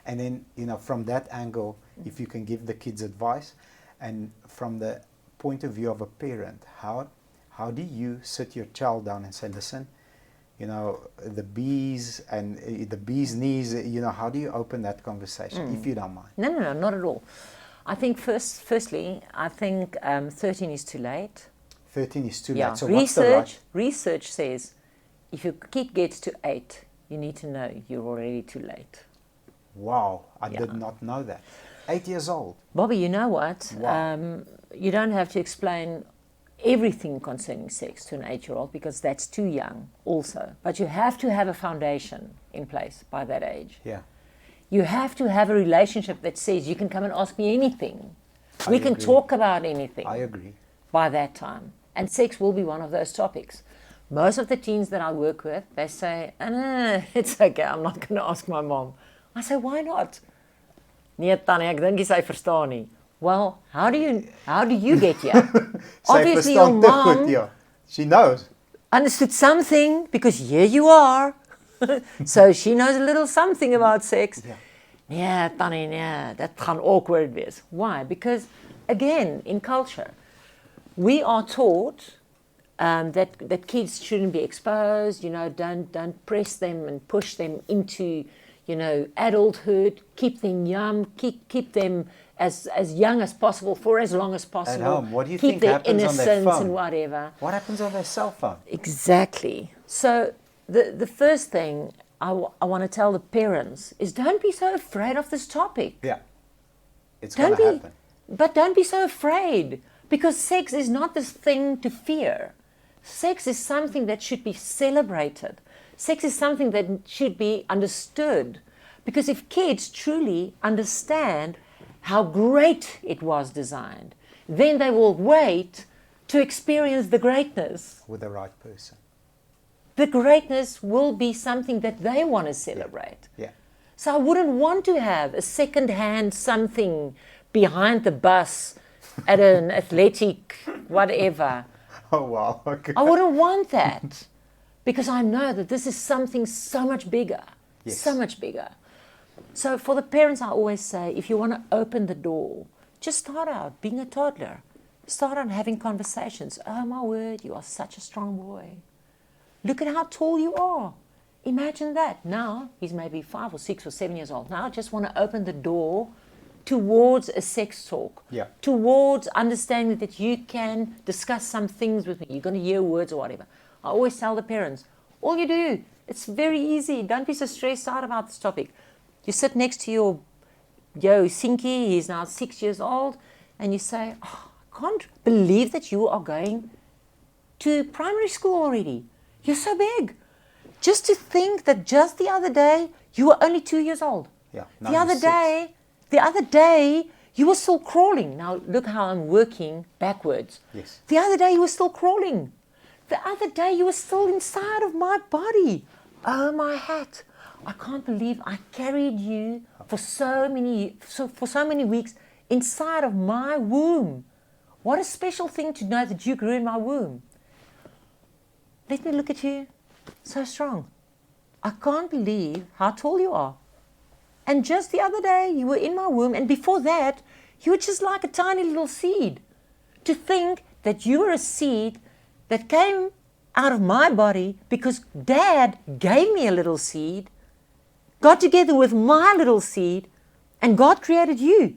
And then, from that angle, if you can give the kids advice, and from the point of view of a parent, how do you sit your child down and say, listen, the bees and the bee's knees, how do you open that conversation, if you don't mind? No, not at all. I think firstly, I think 13 is too late. 13 is too late. So research says if your kid gets to 8, you need to know you're already too late. Wow, I did not know that. 8 years old. Bobby, you know what? Wow. You don't have to explain everything concerning sex to an 8-year-old because that's too young also. But you have to have a foundation in place by that age. Yeah. You have to have a relationship that says you can come and ask me anything. We can talk about anything. I agree. By that time. And sex will be one of those topics. Most of the teens that I work with, they say, no, it's okay, I'm not going to ask my mom. I say, why not? Nee, Tannie, ek dink sy verstaan nie. Well, how do you get here? Obviously your mom she knows. Understood something because here you are. So she knows a little something about sex. Yeah, Tannie, nee, dat gaan awkward wees. Why? Because again, in culture, we are taught that kids shouldn't be exposed. Don't press them and push them into, adulthood. Keep them young. Keep them as young as possible for as long as possible. At home, what do you keep think their happens on their innocence phone? and whatever. What happens on their cell phone? Exactly. So the first thing I want to tell the parents is don't be so afraid of this topic. Yeah, it's going to happen. But don't be so afraid. Because sex is not this thing to fear. Sex is something that should be celebrated. Sex is something that should be understood. Because if kids truly understand how great it was designed, then they will wait to experience the greatness. With the right person. The greatness will be something that they want to celebrate. Yeah. So I wouldn't want to have a second-hand something behind the bus at an athletic whatever. Oh, wow. Okay. I wouldn't want that because I know that this is something so much bigger. Yes. So much bigger. So for the parents, I always say, if you want to open the door, just start out being a toddler. Start out having conversations. Oh, my word, you are such a strong boy. Look at how tall you are. Imagine that. Now, he's maybe 5 or 6 or 7 years old. Now I just want to open the door towards a sex talk, towards understanding that you can discuss some things with me. You're going to hear words or whatever. I always tell the parents, all you do, it's very easy. Don't be so stressed out about this topic. You sit next to your Sinky, he's now 6 years old, and you say, oh, I can't believe that you are going to primary school already. You're so big. Just to think that just the other day, you were only 2 years old. Yeah, The other day, you were still crawling. Now, look how I'm working backwards. Yes. The other day, you were still crawling. The other day, you were still inside of my body. Oh, my hat. I can't believe I carried you for so many weeks inside of my womb. What a special thing to know that you grew in my womb. let me look at you. So strong. I can't believe how tall you are. And just the other day, you were in my womb, and before that, you were just like a tiny little seed. To think that you were a seed that came out of my body because Dad gave me a little seed, got together with my little seed, and God created you.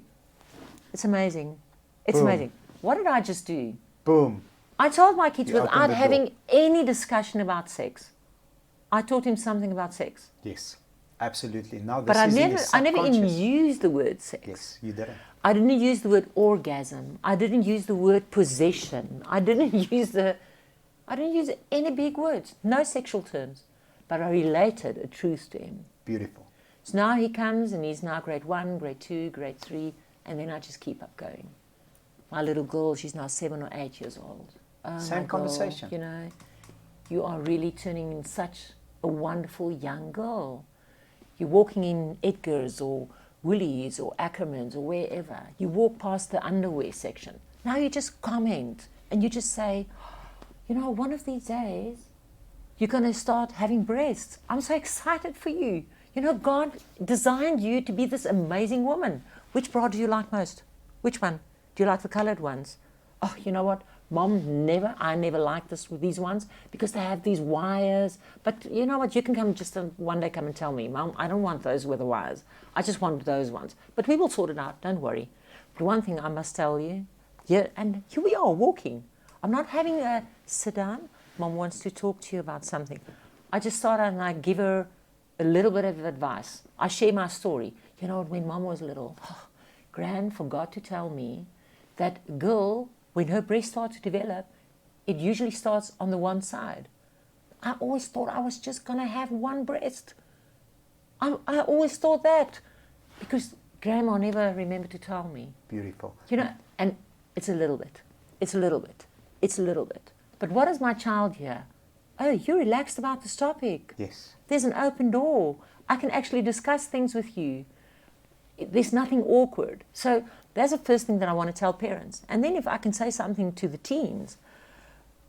It's amazing. It's Boom. amazing. What did I just do? Boom. I told my kids You opened without the having door. any discussion about sex. I taught him something about sex. Yes, absolutely. Now this But I is in never, his I never even subconscious. used the word sex. Yes, you didn't. I didn't use the word orgasm. I didn't use the word possession. I didn't use any big words. No sexual terms. But I related a truth to him. Beautiful. So now he comes and he's now grade 1, grade 2, grade 3, and then I just keep up going. My little girl, she's now 7 or 8 years old. Oh, Same my girl, conversation. you know, you are really turning in such a wonderful young girl. You're walking in Edgar's or Woolies or Ackerman's or wherever. You walk past the underwear section. Now you just comment and you just say, you know, one of these days, you're going to start having breasts. I'm so excited for you. You know, God designed you to be this amazing woman. Which bra do you like most? Which one? Do you like the colored ones? Oh, you know what? I never liked these ones because they have these wires. But you know what? You can come just one day come and tell me, Mom, I don't want those with the wires. I just want those ones. But we will sort it out. Don't worry. But one thing I must tell you, yeah, and here we are walking. I'm not having a sit down. Mom wants to talk to you about something. I just thought I'd give her a little bit of advice. I share my story. You know, when Mom was little, Gran forgot to tell me that girl, when her breast starts to develop, it usually starts on the one side. I always thought I was just going to have one breast. I always thought that because Grandma never remembered to tell me. Beautiful. You know, and it's a little bit. It's a little bit. It's a little bit. But what does my child hear? Oh, you're relaxed about this topic. Yes. There's an open door. I can actually discuss things with you. There's nothing awkward. So that's the first thing that I want to tell parents. And then if I can say something to the teens,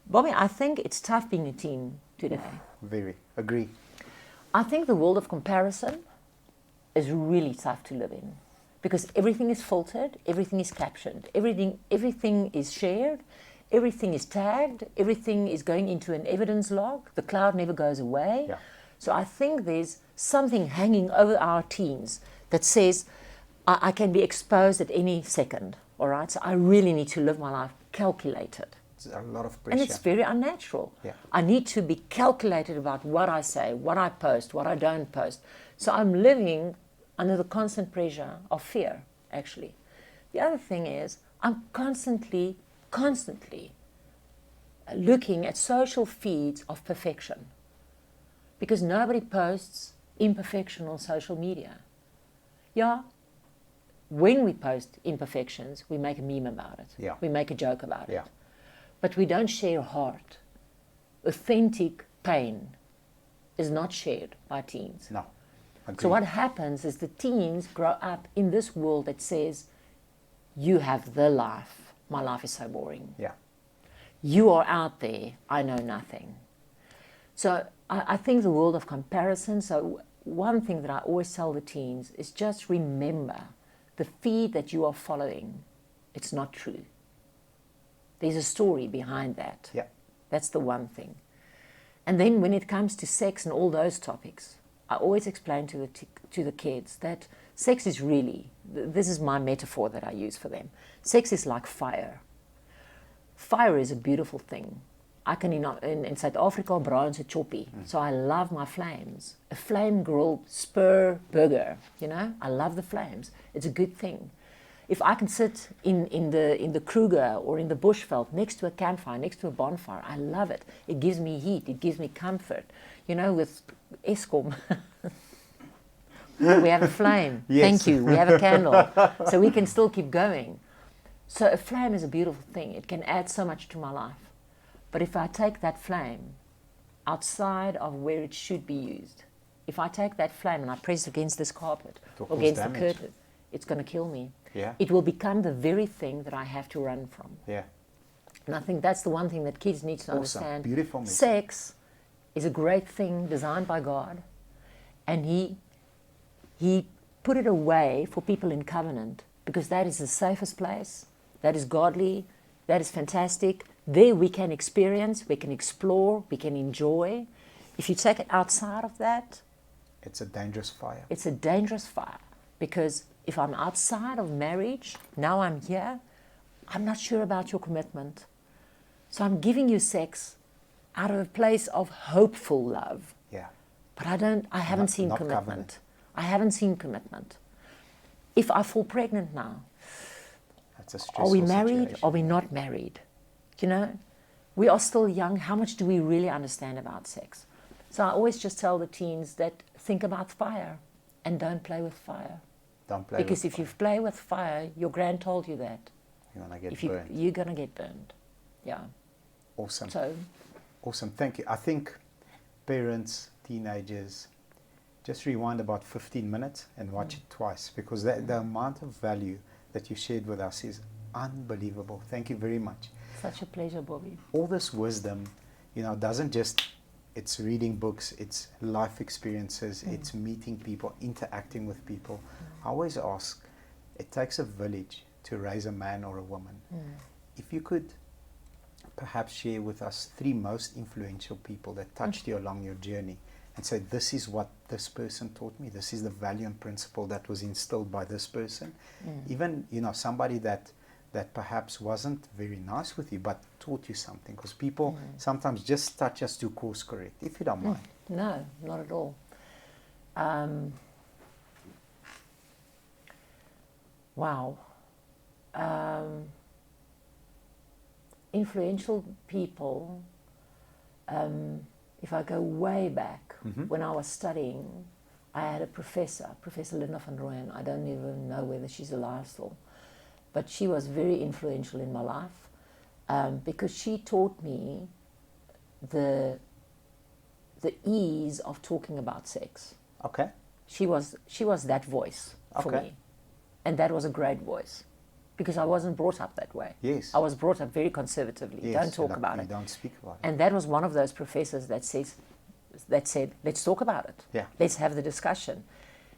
Bobby, I think it's tough being a teen today. Very. Agree. I think the world of comparison is really tough to live in because everything is filtered, everything is captioned, everything is shared, everything is tagged, everything is going into an evidence log. The cloud never goes away. Yeah. So I think there's something hanging over our teens that says, I can be exposed at any second, all right? So I really need to live my life calculated. It's a lot of pressure. And it's very unnatural. Yeah. I need to be calculated about what I say, what I post, what I don't post. So I'm living under the constant pressure of fear, actually. The other thing is I'm constantly looking at social feeds of perfection because nobody posts imperfection on social media. Yeah, when we post imperfections, we make a meme about it. Yeah. We make a joke about Yeah. it. But we don't share heart. Authentic pain is not shared by teens. No. Agreed. So what happens is the teens grow up in this world that says, you have the life. My life is so boring. Yeah. You are out there. I know nothing. So I think the world of comparison, so one thing that I always tell the teens is just remember the feed that you are following, it's not true. There's a story behind that. Yeah. That's the one thing. And then when it comes to sex and all those topics, I always explain to the kids that sex is really, this is my metaphor that I use for them. Sex is like fire. Fire is a beautiful thing. I can in South Africa brand a choppy, so I love my flames. A flame grilled spur burger, you know, I love the flames. It's a good thing. If I can sit in the Kruger or in the Bushveld next to a campfire, next to a bonfire, I love it. It gives me heat. It gives me comfort. You know, with Eskom, we have a flame. Yes. Thank you. We have a candle, so we can still keep going. So a flame is a beautiful thing. It can add so much to my life. But if I take that flame outside of where it should be used, if I take that flame and I press it against this carpet or against the curtain, it's going to kill me. Yeah. It will become the very thing that I have to run from. Yeah. And I think that's the one thing that kids need to Awesome. understand. Beautiful message. Sex is a great thing designed by God, and He put it away for people in covenant because that is the safest place, that is godly, that is fantastic. There we can experience, we can explore, we can enjoy. If you take it outside of that, it's a dangerous fire. It's a dangerous fire, because if I'm outside of marriage, now I'm here, I'm not sure about your commitment. So I'm giving you sex out of a place of hopeful love. Yeah. But I haven't seen not commitment. covenant. I haven't seen commitment. If I fall pregnant now, That's a stressful are we married? situation. Are we not married? You know, we are still young. How much do we really understand about sex? So I always just tell the teens that think about fire and don't play with fire. Don't play Because with if you play with fire, your grand told you that. You're going to get If burned. you're going to get burned. Yeah. Awesome. So, Awesome. Thank you. I think parents, teenagers, just rewind about 15 minutes and watch it twice, because the amount of value that you shared with us is unbelievable. Thank you very much. such a pleasure, Bobby. All this wisdom, doesn't just, it's reading books, it's life experiences, it's meeting people, interacting with people. I always ask, it takes a village to raise a man or a woman. If you could perhaps share with us 3 most influential people that touched you along your journey and say, this is what this person taught me, this is the value and principle that was instilled by this person. Even, somebody that perhaps wasn't very nice with you but taught you something, because people sometimes just touch us to course correct, if you don't mind. No, not at all. Wow. Influential people, if I go way back, when I was studying, I had a professor, Professor Linda van Rooyen. I don't even know whether she's alive still, but she was very influential in my life, because she taught me the ease of talking about sex. Okay. She was that voice for Okay. me, and that was a great voice, because I wasn't brought up that way. Yes. I was brought up very conservatively. Yes, Don't talk like about you it. don't speak about it. And that was one of those professors that said, let's talk about it. Yeah. Let's have the discussion.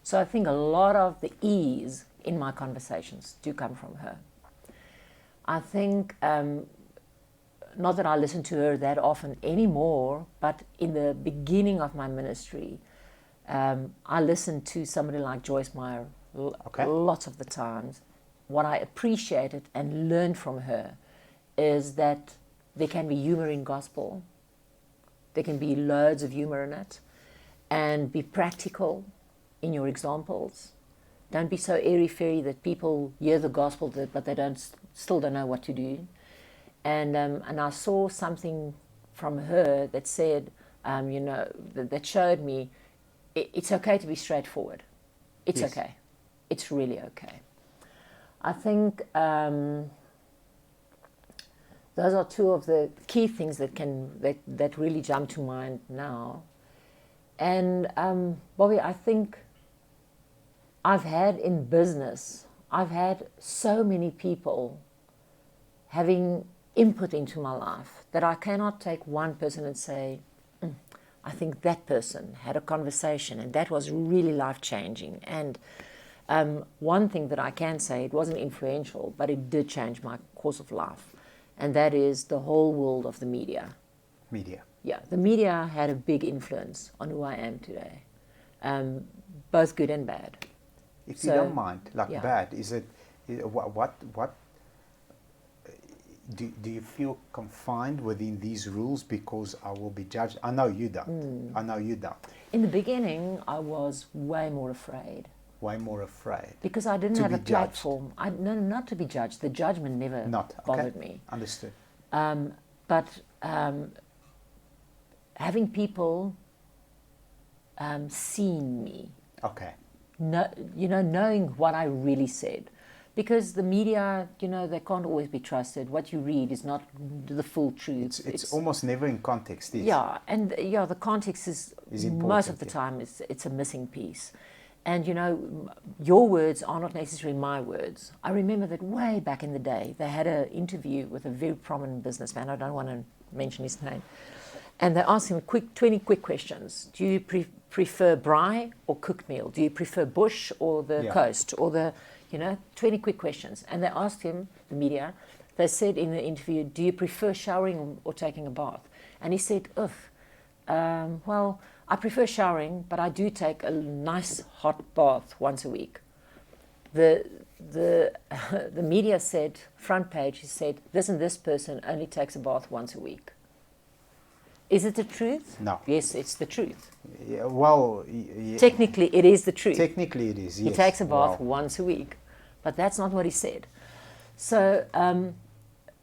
So I think a lot of the ease in my conversations do come from her. I think, not that I listen to her that often anymore, but in the beginning of my ministry, I listened to somebody like Joyce Meyer lots of the times. What I appreciated and learned from her is that there can be humor in gospel. There can be loads of humor in it, and be practical in your examples. Don't be so airy-fairy that people hear the gospel but they still don't know what to do. And I saw something from her that said, that showed me it's okay to be straightforward. It's Yes. okay. It's really okay. I think those are 2 of the key things that really jump to mind now. And Bobby, I think I've had in business, I've had so many people having input into my life that I cannot take one person and say, I think that person had a conversation and that was really life-changing. And one thing that I can say, it wasn't influential, but it did change my course of life. And that is the whole world of the media. Media. Yeah, the media had a big influence on who I am today, both good and bad. If you don't mind, yeah. bad, is it, what do you feel confined within these rules because I will be judged? I know you don't. I know you don't. In the beginning, I was way more afraid. Way more afraid. Because I didn't To have be a platform. No, not to be judged. The judgment never bothered me. Understood. But having people seeing me, Okay. knowing what I really said. Because the media, they can't always be trusted. What you read is not the full truth. It's almost never in context, is it? Yeah, and the context is most important, of the time it's a missing piece. And, your words are not necessarily my words. I remember that way back in the day, they had an interview with a very prominent businessman. I don't want to mention his name. And they asked him 20 quick questions. Do you prefer braai or cooked meal? Do you prefer bush or the coast? Or 20 quick questions. And they asked him, the media, they said in the interview, do you prefer showering or taking a bath? And he said, well, I prefer showering, but I do take a nice hot bath once a week. The media said, front page, he said, this and this person only takes a bath once a week. Is it the truth? No. Yes, it's the truth. Yeah, well, technically, it is the truth. Technically, it is. Yes. He takes a bath once a week, but that's not what he said. So,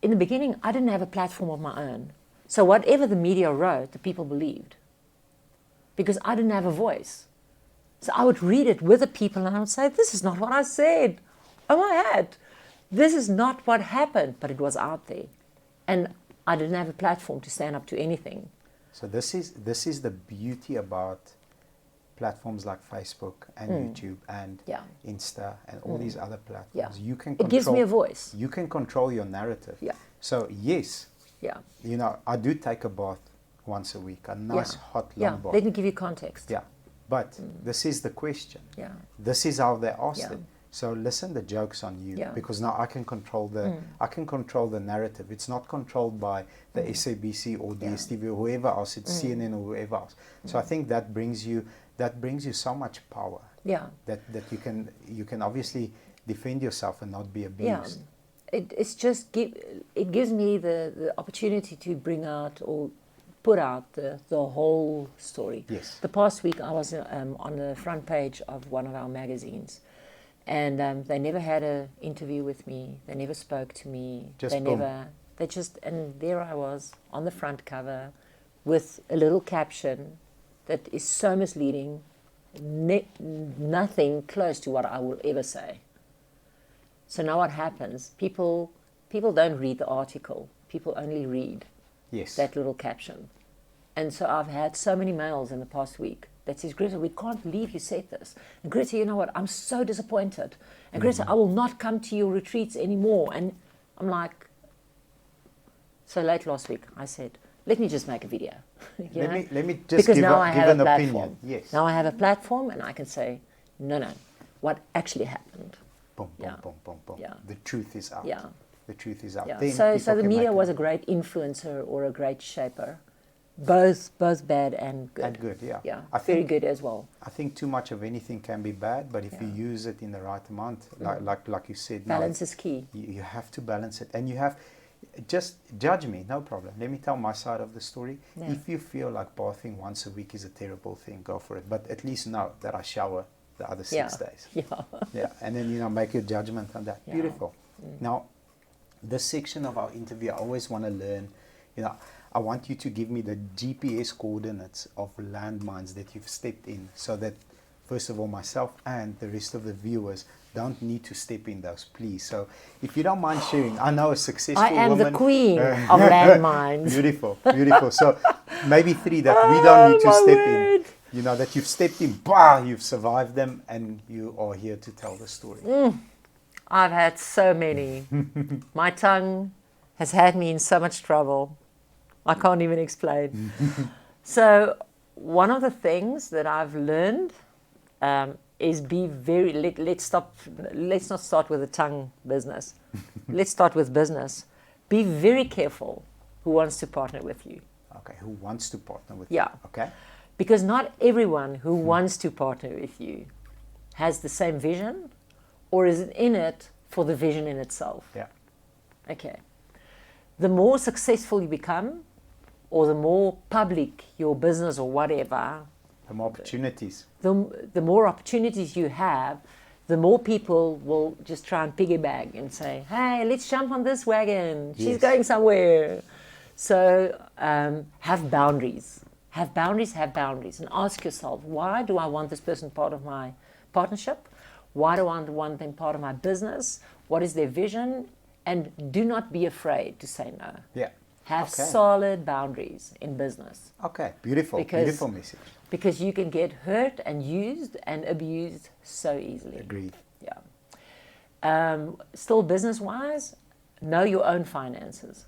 in the beginning, I didn't have a platform of my own. So whatever the media wrote, the people believed, because I didn't have a voice. So I would read it with the people, and I would say, "This is not what I said. Oh my head, this is not what happened," but it was out there, and I didn't have a platform to stand up to anything. So this is the beauty about platforms like Facebook and YouTube and Insta and all these other platforms. You can it gives me a voice. You can control your narrative. Yeah. So yes, I do take a bath once a week, a nice hot long bath. Let me give you context. Yeah, but this is the question. Yeah. This is how they asked it. So listen, the joke's on you, because now I can control the narrative. It's not controlled by the SABC or DSTV or whoever else. It's CNN or whoever else. So I think that brings you so much power. Yeah. That you can obviously defend yourself and not be abused. Yeah. It gives me the opportunity to bring out or put out the whole story. Yes. The past week I was on the front page of one of our magazines. And they never had an interview with me. They never spoke to me. And there I was on the front cover with a little caption that is so misleading, nothing close to what I will ever say. So now what happens? People don't read the article. People only read that little caption. And so I've had so many mails in the past week that says, "Greta, we can't believe you said this. And Greta, you know what? I'm so disappointed. And Greta, I will not come to your retreats anymore." And I'm like, so late last week, I said, let me just make a video. Let me just because give now I have an a platform. opinion. Yes. Now I have a platform and I can say, no, what actually happened. Boom, boom, boom, boom, boom. Yeah. The truth is out. Yeah. The truth is out. Yeah. Then So the media was a great influencer or a great shaper. Both bad and good. And good, yeah. Yeah, very good as well. I think too much of anything can be bad, but if you use it in the right amount, like you said, balance is key. You have to balance it, and you have just judge me, no problem. Let me tell my side of the story. Yeah. If you feel like bathing once a week is a terrible thing, go for it. But at least know that I shower the other 6 days. Yeah, and then make your judgment on that. Yeah. Beautiful. Now, this section of our interview, I always want to learn. I want you to give me the GPS coordinates of landmines that you've stepped in, so that, first of all, myself and the rest of the viewers don't need to step in those, please. So if you don't mind sharing, I know a successful woman. I am the queen of landmines. Beautiful, beautiful. So maybe 3 that we don't need to step in. That you've stepped in, you've survived them, and you are here to tell the story. I've had so many. My tongue has had me in so much trouble. I can't even explain. So one of the things that I've learned is be very, let's not start with the tongue business. Let's start with business. Be very careful who wants to partner with you. Okay, who wants to partner with you? Yeah. Okay. Because not everyone who wants to partner with you has the same vision or is in it for the vision in itself. Yeah. Okay. The more successful you become, or the more public your business or whatever, the more opportunities. The more opportunities you have, the more people will just try and piggyback and say, "Hey, let's jump on this wagon. She's going somewhere." So have boundaries. Have boundaries, and ask yourself, why do I want this person part of my partnership? Why do I want them part of my business? What is their vision? And do not be afraid to say no. Yeah. Have solid boundaries in business. Okay, beautiful, beautiful message. because you can get hurt and used and abused so easily. Agreed. Yeah. Still business-wise, know your own finances.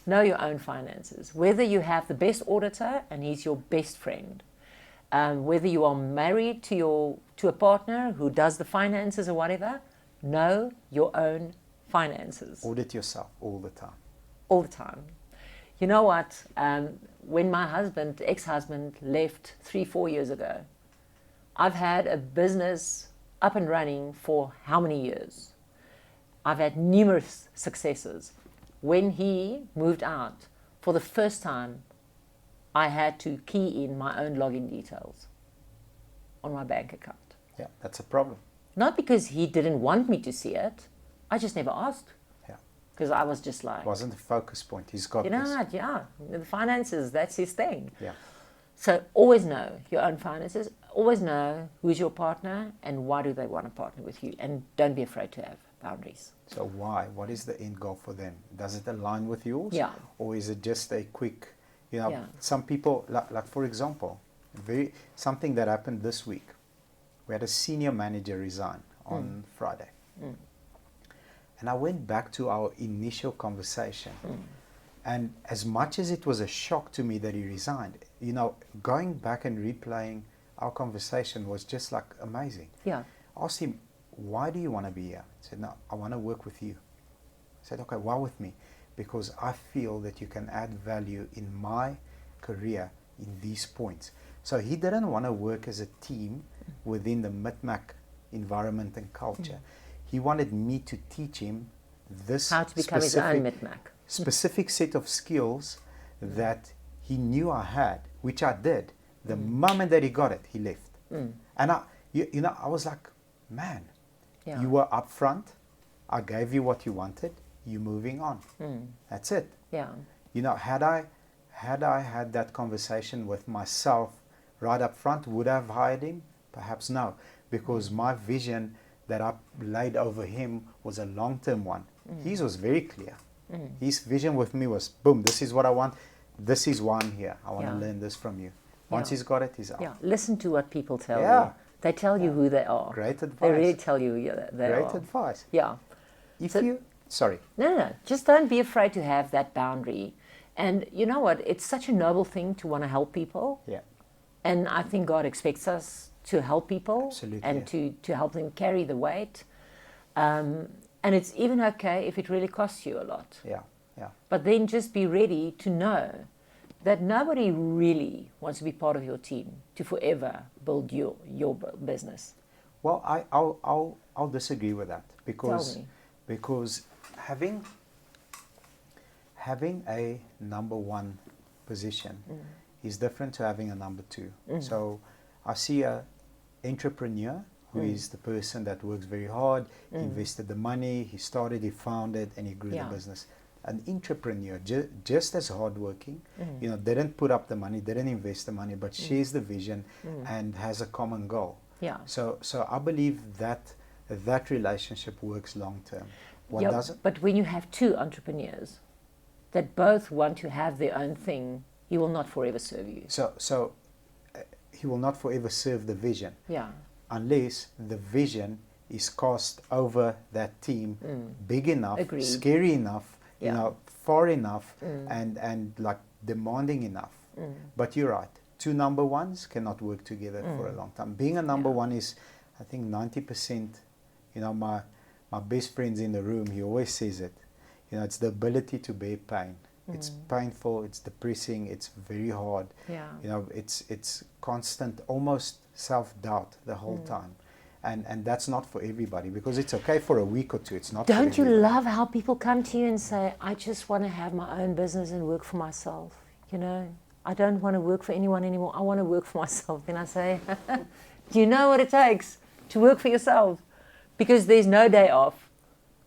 Know your own finances. Whether you have the best auditor and he's your best friend, whether you are married to a partner who does the finances or whatever, know your own finances. Audit yourself all the time. All the time. You know what? When my ex-husband left 3-4 years ago, I've had a business up and running for how many years? I've had numerous successes. When he moved out, for the first time, I had to key in my own login details on my bank account. Yeah, that's a problem. Not because he didn't want me to see it. I just never asked. Yeah. Because I was just like... It wasn't a focus point. He's got You know this. what? Yeah. The finances, that's his thing. Yeah. So always know your own finances. Always know who's your partner and why do they want to partner with you. And don't be afraid to have boundaries. So why? What is the end goal for them? Does it align with yours? Yeah. Or is it just a quick, Yeah. some people, like for example, something that happened this week. We had a senior manager resign on Friday. And I went back to our initial conversation. And as much as it was a shock to me that he resigned, going back and replaying our conversation was just like amazing. Yeah. I asked him, why do you want to be here? He said, no, I want to work with you. I said, okay, why with me? Because I feel that you can add value in my career in these points. So he didn't want to work as a team within the Mitmac environment and culture. He wanted me to teach him this How to become his own Mitmac. specific set of skills that he knew I had, which I did. The moment that he got it, he left. And I was like, man, you were upfront. I gave you what you wanted. You're moving on. That's it. Yeah. Had I had that conversation with myself right up front, would I have hired him? Perhaps no, because my vision that I laid over him was a long-term one. His was very clear. His vision with me was, boom, this is what I want. This is why I'm here. I want to learn this from you. Once he's got it, he's out. Yeah. Listen to what people tell you. They tell you who they are. Great advice. They really tell you they are. Great advice. Yeah. Sorry. No. Just don't be afraid to have that boundary. And you know what? It's such a noble thing to want to help people. Yeah. And I think God expects us to help people. Absolutely. And to help them carry the weight. And it's even okay if it really costs you a lot. Yeah. But then just be ready to know that nobody really wants to be part of your team to forever build your business. Well, I'll disagree with that because having a number one position is different to having a number two. So I see a entrepreneur who is the person that works very hard, invested the money, he started, he founded, and he grew the business. An entrepreneur, just as hardworking, didn't put up the money, didn't invest the money, but shares the vision and has a common goal. Yeah. So I believe that relationship works long term. What doesn't? But when you have two entrepreneurs that both want to have their own thing, he will not forever serve you. So he will not forever serve the vision. Yeah. Unless the vision is cast over that team big enough, Agreed. scary enough, Yeah. far enough, and like demanding enough. But you're right. Two number ones cannot work together for a long time. Being a number one is, I think, 90%. My best friend's in the room. He always says it. It's the ability to bear pain. It's painful. It's depressing. It's very hard. Yeah. It's constant, almost self-doubt the whole time. And that's not for everybody, because it's okay for a week or two. It's not. Don't you love how people come to you and say, I just want to have my own business and work for myself? I don't want to work for anyone anymore. I want to work for myself. Then I say, do you know what it takes to work for yourself? Because there's no day off.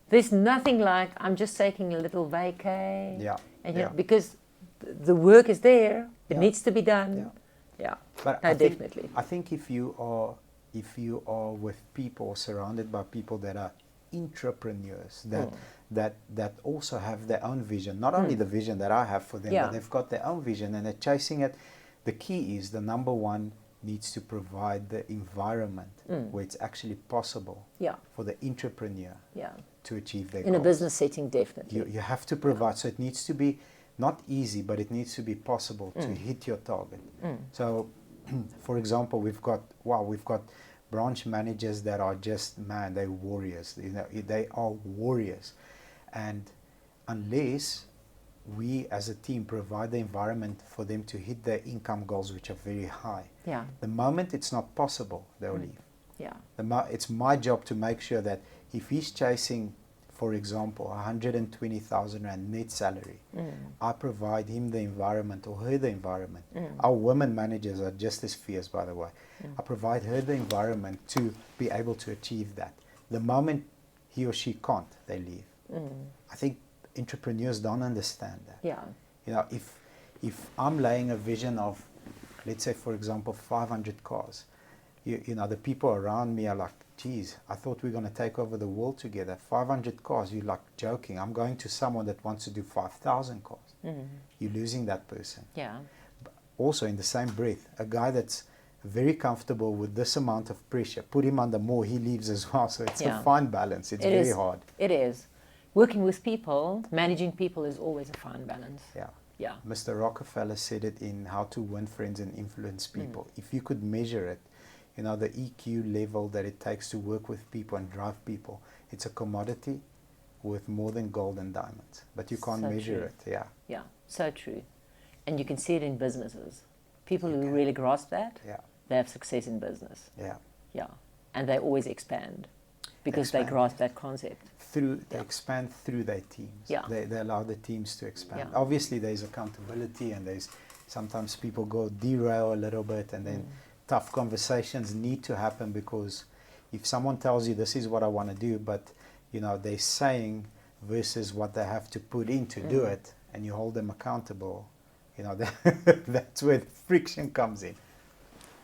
There's nothing like, I'm just taking a little vacay. Yeah. And because the work is there. It needs to be done. Yeah. But no, definitely. I think if you are with people, surrounded by people that are entrepreneurs, that also have their own vision, not only the vision that I have for them, but they've got their own vision and they're chasing it, the key is the number one needs to provide the environment where it's actually possible for the entrepreneur to achieve their goals. In a business setting, definitely. You have to provide, so it needs to be not easy, but it needs to be possible to hit your target. So, for example, we've got branch managers that are just, man, they're warriors. You know, they are warriors. And unless we as a team provide the environment for them to hit their income goals, which are very high, the moment it's not possible, they'll leave. It's my job to make sure that if he's chasing, for example, 120,000 Rand net salary, I provide him the environment or her the environment. Our women managers are just as fierce, by the way. I provide her the environment to be able to achieve that. The moment he or she can't, they leave. I think entrepreneurs don't understand that. You know, if I'm laying a vision of, let's say, for example, 500 cars, you know, the people around me are like, geez, I thought we were going to take over the world together. 500 cars, you're like joking. I'm going to someone that wants to do 5,000 cars. You're losing that person. But also, in the same breath, a guy that's very comfortable with this amount of pressure, put him under more, he leaves as well. So it's a fine balance. It's very hard. It is. Working with people, managing people is always a fine balance. Mr. Rockefeller said it in How to Win Friends and Influence People. If you could measure it, you know, the EQ level that it takes to work with people and drive people, it's a commodity worth more than gold and diamonds. But you can't measure it. Yeah, so true. And you can see it in businesses. People who really grasp that, they have success in business. And they always expand because they grasp that concept. They expand through their teams. They allow the teams to expand. Obviously, there's accountability, and there's sometimes people go derail a little bit, and then tough conversations need to happen, because if someone tells you this is what I want to do, but you know they're saying versus what they have to put in to do it, and you hold them accountable, you know, that's where friction comes in.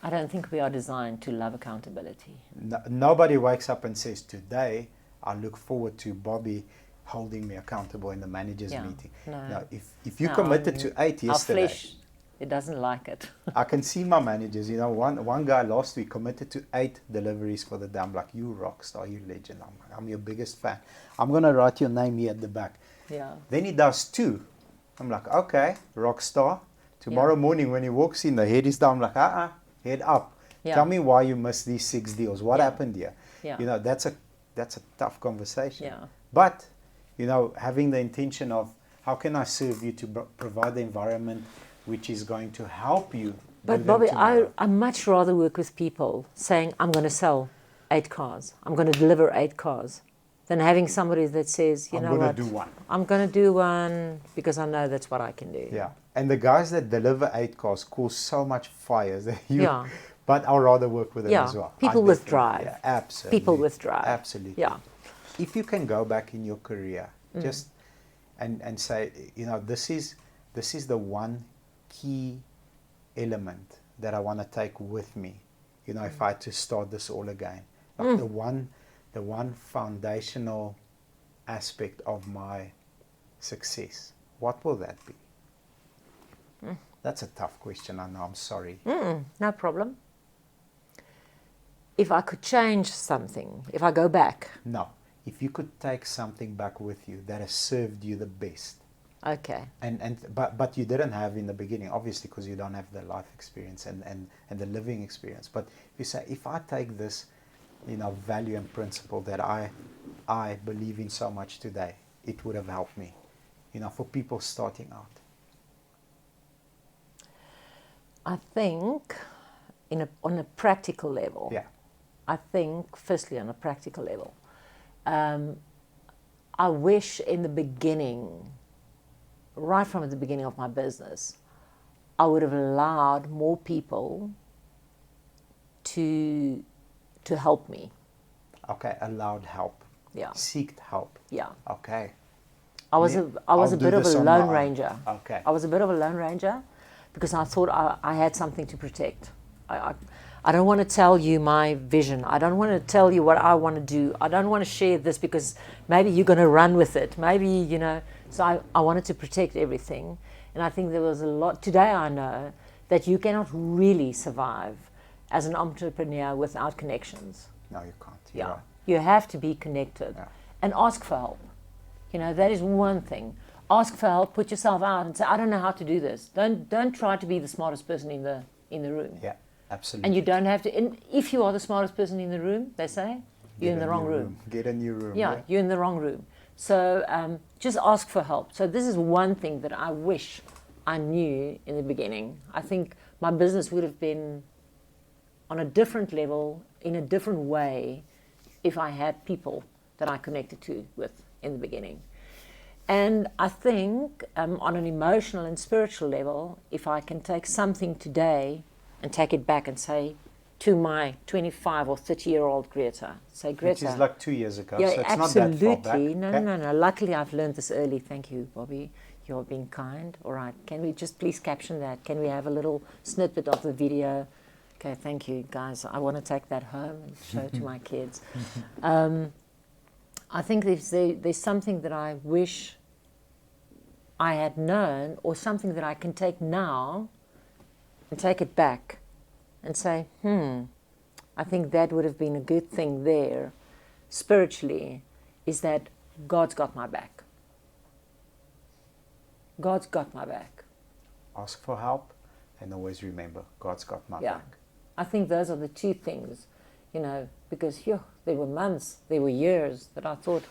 I don't think we are designed to love accountability. Nobody wakes up and says, today I look forward to Bobby holding me accountable in the managers meeting. No, if you committed to 8 yesterday, our flesh, it doesn't like it. I can see my managers, you know, one guy last week committed to 8 deliveries for the day. I'm like, you rock star, you legend. I'm your biggest fan. I'm going to write your name here at the back. Then he does 2. I'm like, okay, rock star. Tomorrow morning when he walks in, the head is down. I'm like, head up. Tell me why you missed these 6 deals. What happened here? You know, that's a tough conversation. But, you know, having the intention of, how can I serve you to provide the environment which is going to help you. But Bobby, I much rather work with people saying, I'm going to sell 8 cars, I'm going to deliver 8 cars, than having somebody that says, you know what, I'm going to do one because I know that's what I can do. And the guys that deliver 8 cars cause so much fires that but I'll rather work with them as well. People with drive. Absolutely. People with drive. Absolutely. If you can go back in your career, just and say, you know, this is the one key element that I want to take with me, you know, if I had to start this all again, like the one foundational aspect of my success, what will that be? That's a tough question, I know, I'm sorry. No problem. If I could change something, if I go back. No, if you could take something back with you that has served you the best. Okay. But you didn't have in the beginning, obviously, because you don't have the life experience and the living experience. But you say, if I take this, you know, value and principle that I believe in so much today, it would have helped me, you know, for people starting out. I think on a practical level. I think, firstly, on a practical level, I wish in the beginning, right from the beginning of my business, I would have allowed more people to help me. Okay, allowed help. Seeked help. Okay. I was a bit of a lone ranger. Okay. I was a bit of a lone ranger because I thought I had something to protect. I don't want to tell you my vision. I don't want to tell you what I want to do. I don't want to share this because maybe you're going to run with it. Maybe, you know. So I wanted to protect everything. And I think there was a lot. Today I know that you cannot really survive as an entrepreneur without connections. No, you can't. You're right. You have to be connected and ask for help. You know, that is one thing. Ask for help, put yourself out and say, I don't know how to do this. Don't try to be the smartest person in the room. Yeah, absolutely. And you don't have to, and if you are the smartest person in the room, they say, you're in the wrong room. Get a new room. Yeah, you're in the wrong room. So just ask for help. So this is one thing that I wish I knew in the beginning. I think my business would have been on a different level, in a different way, if I had people that I connected with in the beginning. And I think on an emotional and spiritual level, if I can take something today and take it back and say to my 25 or 30-year-old Greta, say, Greta. Which is like 2 years ago, Yeah, so it's absolutely. not that far back. No. Luckily, I've learned this early. Thank you, Bobby. You're being kind. All right. Can we just please caption that? Can we have a little snippet of the video? Okay, thank you, guys. I want to take that home and show it to my kids. I think there's something that I wish I had known, or something that I can take now and take it back and say, I think that would have been a good thing there, spiritually, is that God's got my back. God's got my back. Ask for help and always remember, God's got my back. I think those are the two things, you know, because there were months, there were years that I thought,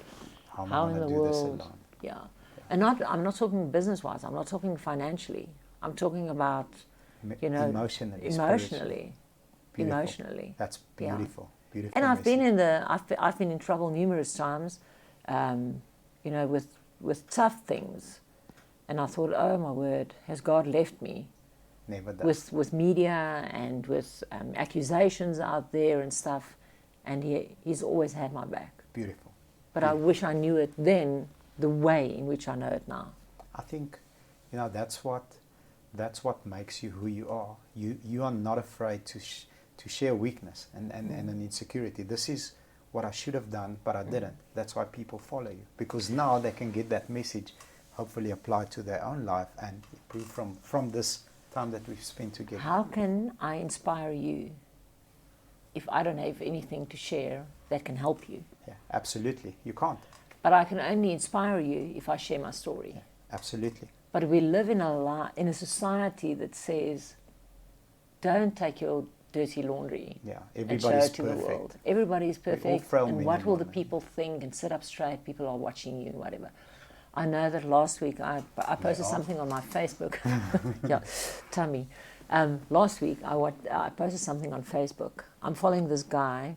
how in the world? Yeah. And I'm not talking business-wise, I'm not talking financially. I'm talking about, you know, emotionally. That's beautiful. Beautiful. And I've been in trouble numerous times, you know, with tough things. And I thought, oh my word, has God left me? Never does. With media and with accusations out there and stuff, and he's always had my back. Beautiful. But I wish I knew it then the way in which I know it now. I think, you know, that's what makes you who you are. You are not afraid to share weakness and an insecurity. This is what I should have done, but I didn't. That's why people follow you, because now they can get that message, hopefully apply to their own life and improve from this time that we've spent together. How can I inspire you if I don't have anything to share that can help you? Yeah, absolutely. You can't. But I can only inspire you if I share my story. Yeah, absolutely. But we live in a society that says, don't take your dirty laundry and show it to the world. Everybody's perfect. And what will the people think? And sit up straight. People are watching you and whatever. I know that last week I posted something on my Facebook. Yeah, Tommy. Last week I posted something on Facebook. I'm following this guy,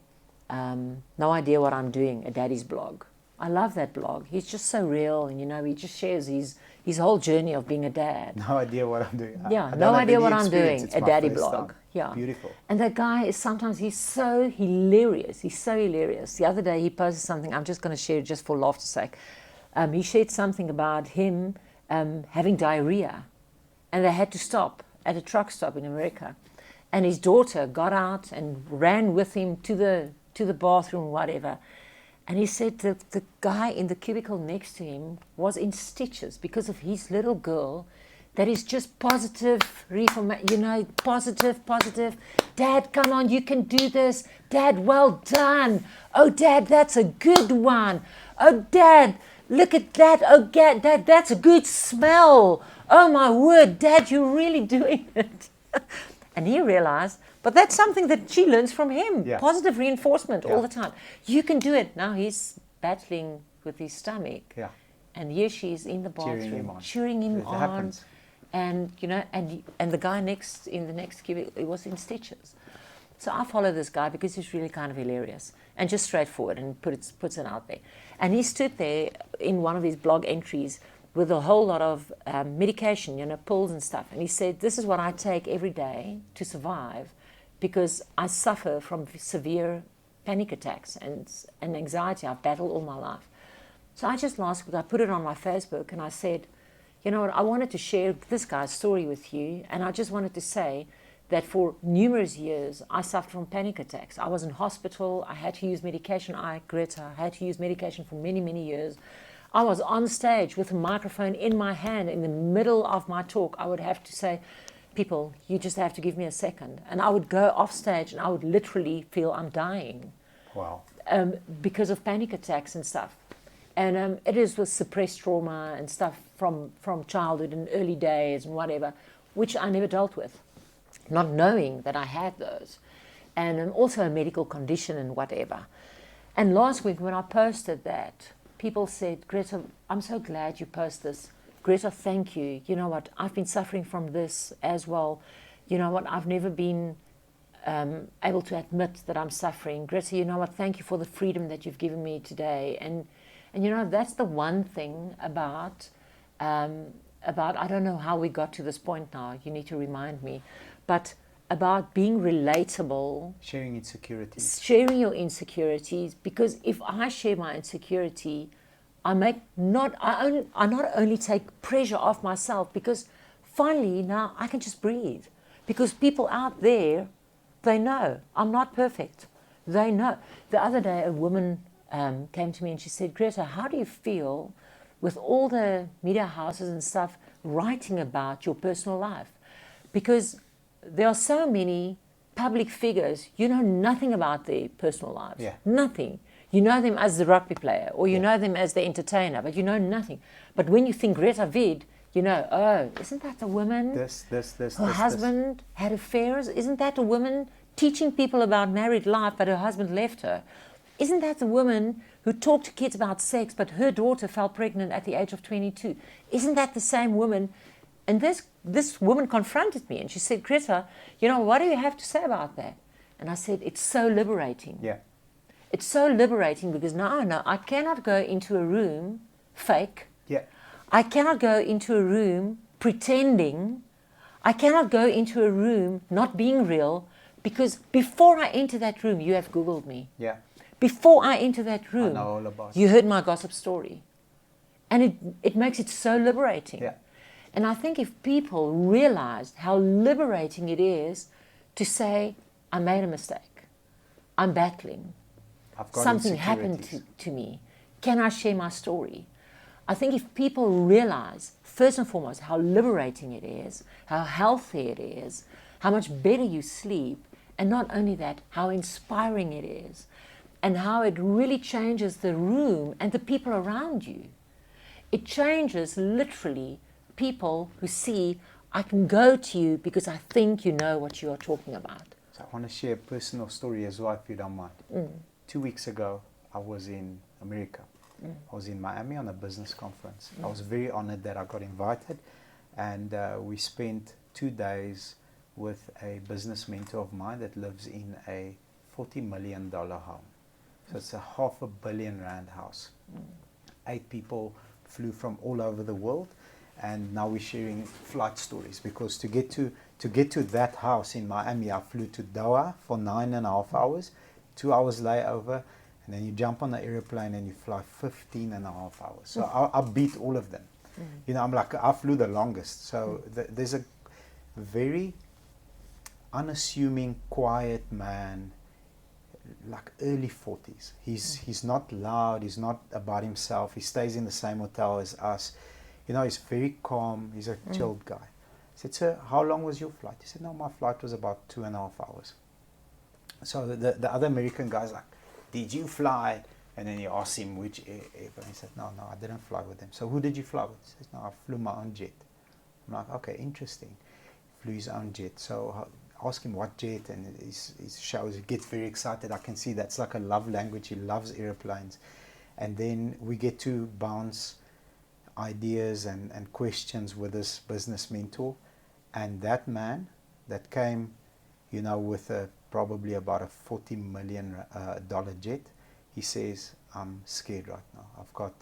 no idea what I'm doing, a daddy's blog. I love that blog. He's just so real, and you know, he just shares his whole journey of being a dad. No idea what I'm doing. Yeah, no idea what I'm doing. It's a daddy blog. Time. Yeah, beautiful. And that guy is he's so hilarious. He's so hilarious. The other day he posted something. I'm just going to share it just for laughter's sake. He shared something about him having diarrhea, and they had to stop at a truck stop in America, and his daughter got out and ran with him to the bathroom, whatever. And he said that the guy in the cubicle next to him was in stitches because of his little girl that is just positive, you know, positive. Dad, come on, you can do this. Dad, well done. Oh, Dad, that's a good one. Oh, Dad, look at that. Oh, Dad, that's a good smell. Oh, my word, Dad, you're really doing it. And he realized, but that's something that she learns from him. Yeah. Positive reinforcement all the time. You can do it. Now he's battling with his stomach. Yeah. And here she is in the bathroom, cheering him on. Happens. And, you know, and the guy in the next cubicle, he was in stitches. So I follow this guy because he's really kind of hilarious and just straightforward and puts it out there. And he stood there in one of his blog entries with a whole lot of medication, you know, pills and stuff. And he said, this is what I take every day to survive because I suffer from severe panic attacks and anxiety. I've battled all my life. So I just last week, I put it on my Facebook and I said, you know what, I wanted to share this guy's story with you. And I just wanted to say that for numerous years, I suffered from panic attacks. I was in hospital. I had to use medication. Greta, I had to use medication for many, many years. I was on stage with a microphone in my hand in the middle of my talk. I would have to say, people, you just have to give me a second. And I would go off stage and I would literally feel I'm dying. Wow. Because of panic attacks and stuff. And it is with suppressed trauma and stuff from childhood and early days and whatever, which I never dealt with, not knowing that I had those. And also a medical condition and whatever. And last week when I posted that, people said, Greta, I'm so glad you post this. Greta, thank you. You know what, I've been suffering from this as well. You know what, I've never been able to admit that I'm suffering. Greta, you know what, thank you for the freedom that you've given me today. And you know, that's the one thing about, I don't know how we got to this point now, you need to remind me, but about being relatable. Sharing insecurities. Sharing your insecurities, because if I share my insecurity, I not only take pressure off myself, because finally now I can just breathe. Because people out there, they know I'm not perfect. They know. The other day a woman came to me and she said, Greta, how do you feel with all the media houses and stuff writing about your personal life? Because there are so many public figures, you know nothing about their personal lives. Yeah. Nothing. You know them as the rugby player, or you know them as the entertainer, but you know nothing. But when you think Gretha Wiid, you know, oh, isn't that the woman? Her husband had affairs. Isn't that a woman teaching people about married life, but her husband left her? Isn't that the woman who talked to kids about sex, but her daughter fell pregnant at the age of 22? Isn't that the same woman? And this woman confronted me and she said, Greta, you know, what do you have to say about that? And I said, it's so liberating. Yeah. It's so liberating because now I know I cannot go into a room fake. Yeah. I cannot go into a room pretending. I cannot go into a room not being real, because before I enter that room, you have Googled me. Yeah. Before I enter that room, I know all about you heard my gossip story. And it makes it so liberating. Yeah. And I think if people realized how liberating it is to say, I made a mistake, I'm battling, I've got something happened to me, can I share my story? I think if people realize, first and foremost, how liberating it is, how healthy it is, how much better you sleep, and not only that, how inspiring it is, and how it really changes the room and the people around you. It changes literally people who see, I can go to you because I think you know what you are talking about. So I want to share a personal story as well, if you don't mind. 2 weeks ago, I was in America. I was in Miami on a business conference. I was very honored that I got invited, and we spent 2 days with a business mentor of mine that lives in a $40 million home. So it's a $500 million house. 8 people flew from all over the world, and now we're sharing flight stories, because to get to that house in Miami, I flew to Doha for 9.5 hours, 2 hours layover, and then you jump on the airplane and you fly 15.5 hours. So I beat all of them. You know, I'm like, I flew the longest. So there's a very unassuming, quiet man, like early 40s. He's not loud, he's not about himself, he stays in the same hotel as us. You know, he's very calm, he's a chilled guy. I said, sir, how long was your flight? He said, no, my flight was about 2.5 hours. So the other American guy's like, did you fly? And then he asked him which airplane. He said, no, I didn't fly with them. So who did you fly with? He said, no, I flew my own jet. I'm like, okay, interesting. Flew his own jet. So ask him what jet, and he shows, he gets very excited. I can see that's like a love language. He loves airplanes. And then we get to bounce ideas and questions with this business mentor. And that man that came, you know, with probably about a $40 million jet, he says, I'm scared right now. I've got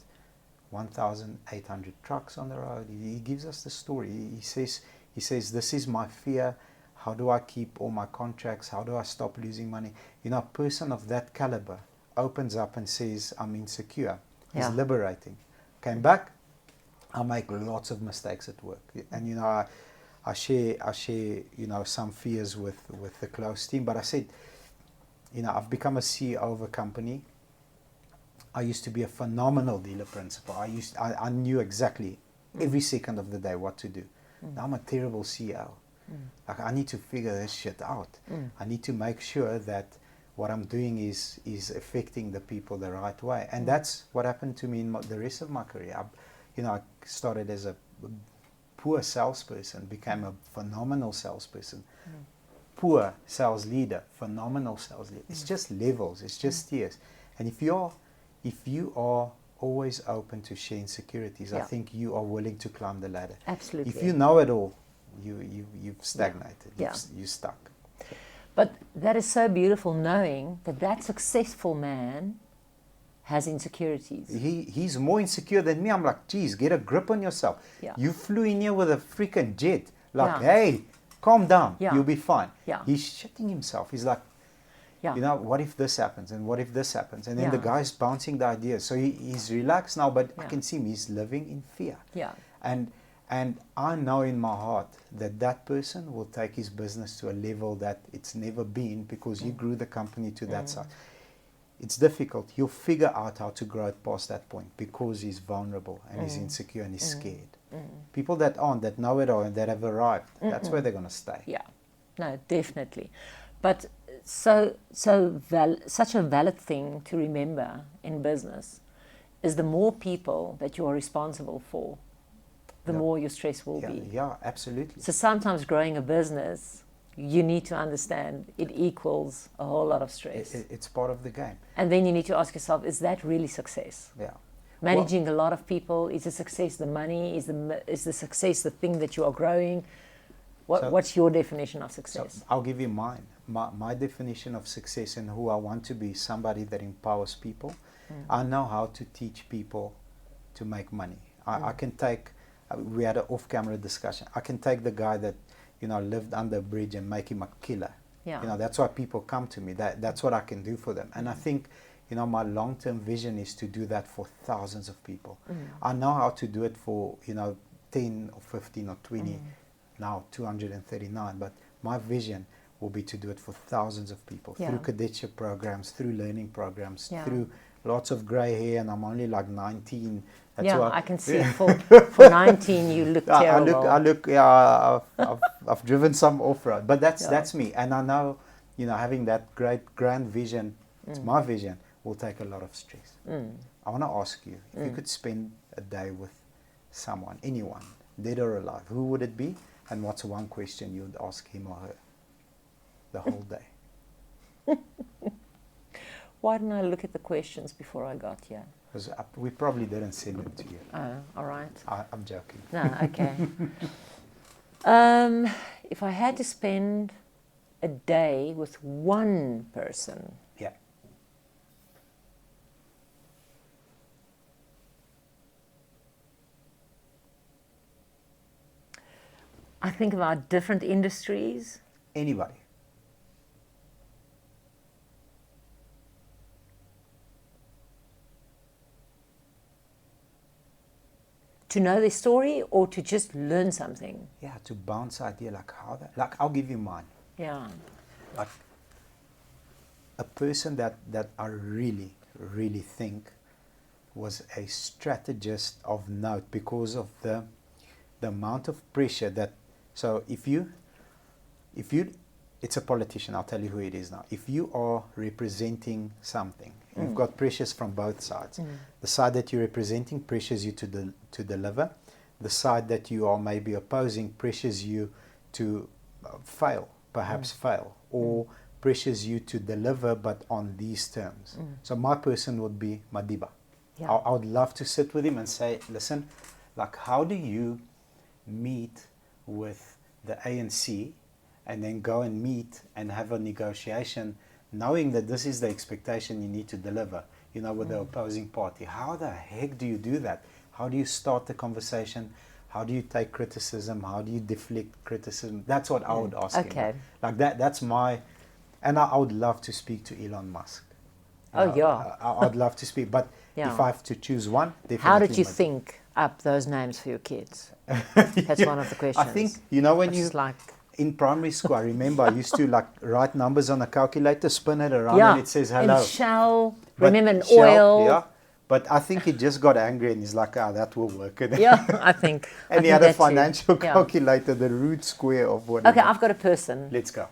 1,800 trucks on the road. He gives us the story. He says, this is my fear. How do I keep all my contracts? How do I stop losing money? You know, a person of that caliber opens up and says, I'm insecure. It's liberating. Came back, I make lots of mistakes at work. And, you know, I share, you know, some fears with the close team. But I said, you know, I've become a CEO of a company. I used to be a phenomenal dealer principal. I knew exactly every second of the day what to do. Now I'm a terrible CEO. Like, I need to figure this shit out. I need to make sure that what I'm doing is affecting the people the right way. And that's what happened to me in the rest of my career. I started as a poor salesperson, became a phenomenal salesperson. Poor sales leader, phenomenal sales leader. It's just levels, it's just tiers. And if you are always open to share insecurities, I think you are willing to climb the ladder. Absolutely. If you know it all, you've stagnated, you're stuck. But that is so beautiful, knowing that successful man has insecurities. He's more insecure than me. I'm like, geez, get a grip on yourself. Yeah. You flew in here with a freaking jet. Like, hey, calm down. Yeah. You'll be fine. Yeah. He's shitting himself. He's like, what if this happens? And what if this happens? And then the guy's bouncing the ideas. So he's relaxed now, but I can see him. He's living in fear. Yeah. And I know in my heart that person will take his business to a level that it's never been, because you grew the company to that size. It's difficult. He'll figure out how to grow it past that point, because he's vulnerable and he's insecure and he's scared. People that aren't, that know it all and that have arrived, that's where they're going to stay. Yeah, no, definitely. But such a valid thing to remember in business is the more people that you are responsible for, the more your stress will be. Yeah, absolutely. So sometimes growing a business, you need to understand it equals a whole lot of stress. It's part of the game. And then you need to ask yourself, is that really success? Yeah. Managing a lot of people, is the success the money? Is the success the thing that you are growing? What's your definition of success? So I'll give you mine. My definition of success and who I want to be, somebody that empowers people. I know how to teach people to make money. I can take, we had an off-camera discussion, I can take the guy that lived under a bridge and make him a killer. Yeah. That's why people come to me. That's what I can do for them. And I think, my long-term vision is to do that for thousands of people. I know how to do it for, 10 or 15 or 20, now 239. But my vision will be to do it for thousands of people through cadetship programs, through learning programs, through lots of gray hair, and I'm only like 19. That's I can see for 19 you look terrible. I've driven some off-road, but that's me. And I know, having that great grand vision, it's my vision, will take a lot of stress. I want to ask you, if you could spend a day with someone, anyone, dead or alive, who would it be? And what's one question you would ask him or her the whole day? Why didn't I look at the questions before I got here? Because we probably didn't send them to you. Oh, all right. I'm joking. No, okay. If I had to spend a day with one person, I think about different industries. Anybody. To know their story or to just learn something? Yeah, to bounce idea, like I'll give you mine. Yeah. Like a person that I really, really think was a strategist of note, because of the amount of pressure that, so if you, it's a politician, I'll tell you who it is now. If you are representing something, you've got pressures from both sides. The side that you're representing pressures you to deliver. The side that you are maybe opposing pressures you to fail, or pressures you to deliver, but on these terms. So my person would be Madiba. Yeah. I would love to sit with him and say, listen, like, how do you meet with the ANC and then go and meet and have a negotiation, knowing that this is the expectation you need to deliver, with the opposing party? How the heck do you do that? How do you start the conversation? How do you take criticism? How do you deflect criticism? That's what I would ask him. Like that's my, and I would love to speak to Elon Musk. I'd love to speak, but if I have to choose one, definitely. How did you think up those names for your kids? That's one of the questions. I think, when you, like, in primary school, I remember I used to write numbers on a calculator, spin it around, and it says hello. And shell, remember an oil. Yeah. But I think he just got angry and he's like, that will work. Yeah, I think. And he think had a that too. financial Yeah. calculator, the root square of whatever. Okay, I've got a person. Let's go.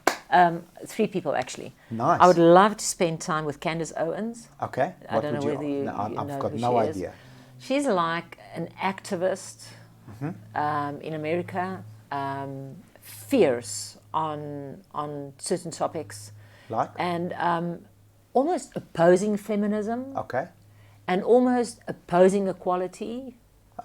3 people actually. Nice. I would love to spend time with Candace Owens. Okay. I don't know whether you I've know got who no she is. idea. She's like an activist in America, fierce on certain topics, Like? and almost opposing feminism, Okay. and almost opposing equality.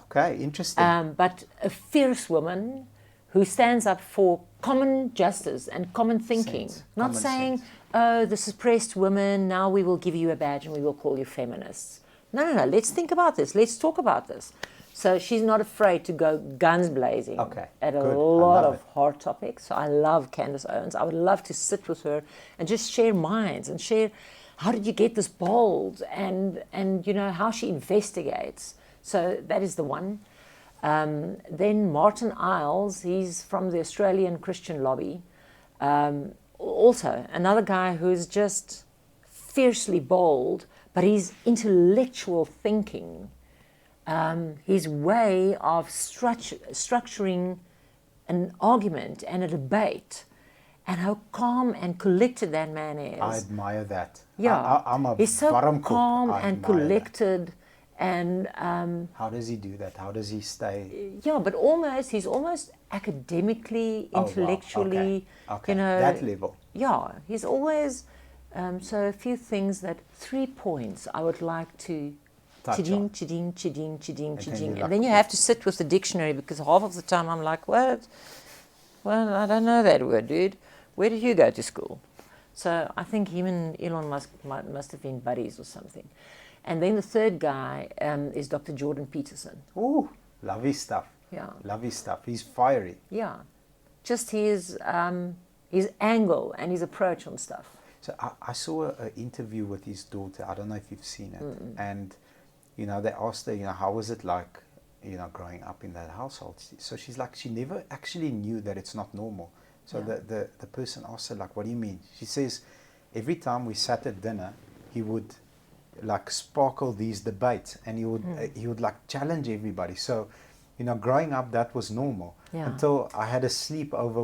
Okay, interesting. But a fierce woman who stands up for common justice and common thinking. Sense. Not Common saying, sense. oh, the suppressed women, now we will give you a badge and we will call you feminists. No, let's think about this. Let's talk about this. So she's not afraid to go guns blazing at a lot of hard topics. So I love Candace Owens. I would love to sit with her and just share minds and share how did you get this bold and you know, how she investigates. So that is the one. Then Martin Iles, he's from the Australian Christian Lobby. Also, another guy who's just fiercely bold, but his intellectual thinking, his way of structuring an argument and a debate, and how calm and collected that man is. I admire that. Yeah, he's so warm calm cook. and collected. And how does he do that? How does he stay? Yeah, but he's almost academically, intellectually, Okay. you know, That level. Yeah, he's always. So a few things 3 points I would like to. Chiding, and then you have to sit with the dictionary because half of the time I'm like, what? Well, I don't know that word, dude. Where did you go to school? So I think him and Elon Musk must have been buddies or something. And then the third guy is Dr. Jordan Peterson. Ooh, love his stuff. Yeah. Love his stuff. He's fiery. Yeah. Just his angle and his approach on stuff. So I saw an interview with his daughter. I don't know if you've seen it. And, you know, they asked her, you know, how was it like, you know, growing up in that household? So she's like, she never actually knew that it's not normal. So the person asked her, like, what do you mean? She says, every time we sat at dinner, he would like sparkle these debates and he would like challenge everybody. So, you know, growing up that was normal until I had a sleepover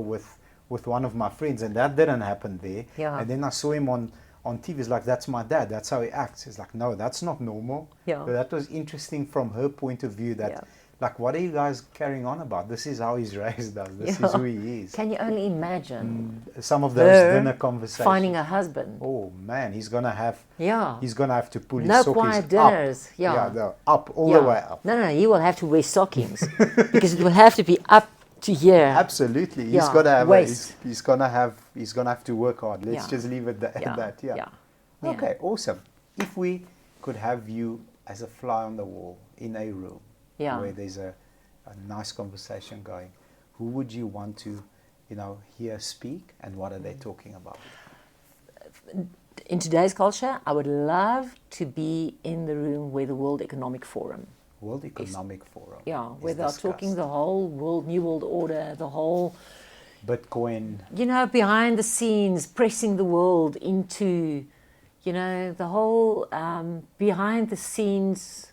with one of my friends, and that didn't happen there. And then I saw him on TV. He's like, that's my dad, that's how he acts. He's like, no, that's not normal. But that was interesting from her point of view, that like, what are you guys carrying on about? This is how he's raised us. This is who he is. Can you only imagine some of those dinner conversations? Finding a husband. Oh man, he's gonna have to pull his no sockies quiet dinners. Up all the way up. No, he will have to wear stockings because it will have to be up to here. Absolutely, he's got to have. He's gonna have to work hard. Let's just leave it at that. Okay, awesome. If we could have you as a fly on the wall in a room where there's a nice conversation going, who would you want to, you know, hear speak, and what are they talking about? In today's culture, I would love to be in the room where the World Economic Forum. World Economic Forum. Yeah, where they're talking the whole new world order, the whole Bitcoin. You know, behind the scenes, pressing the world into, you know, the whole behind the scenes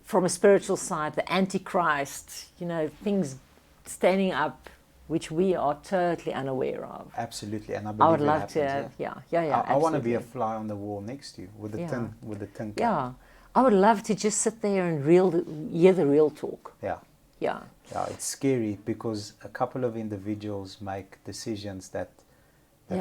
from a spiritual side, the Antichrist, you know, things standing up which we are totally unaware of. Absolutely, and I would love to have, I want to be a fly on the wall next to you with the tin cap. Yeah, I would love to just sit there and hear the real talk. Yeah, it's scary because a couple of individuals make decisions that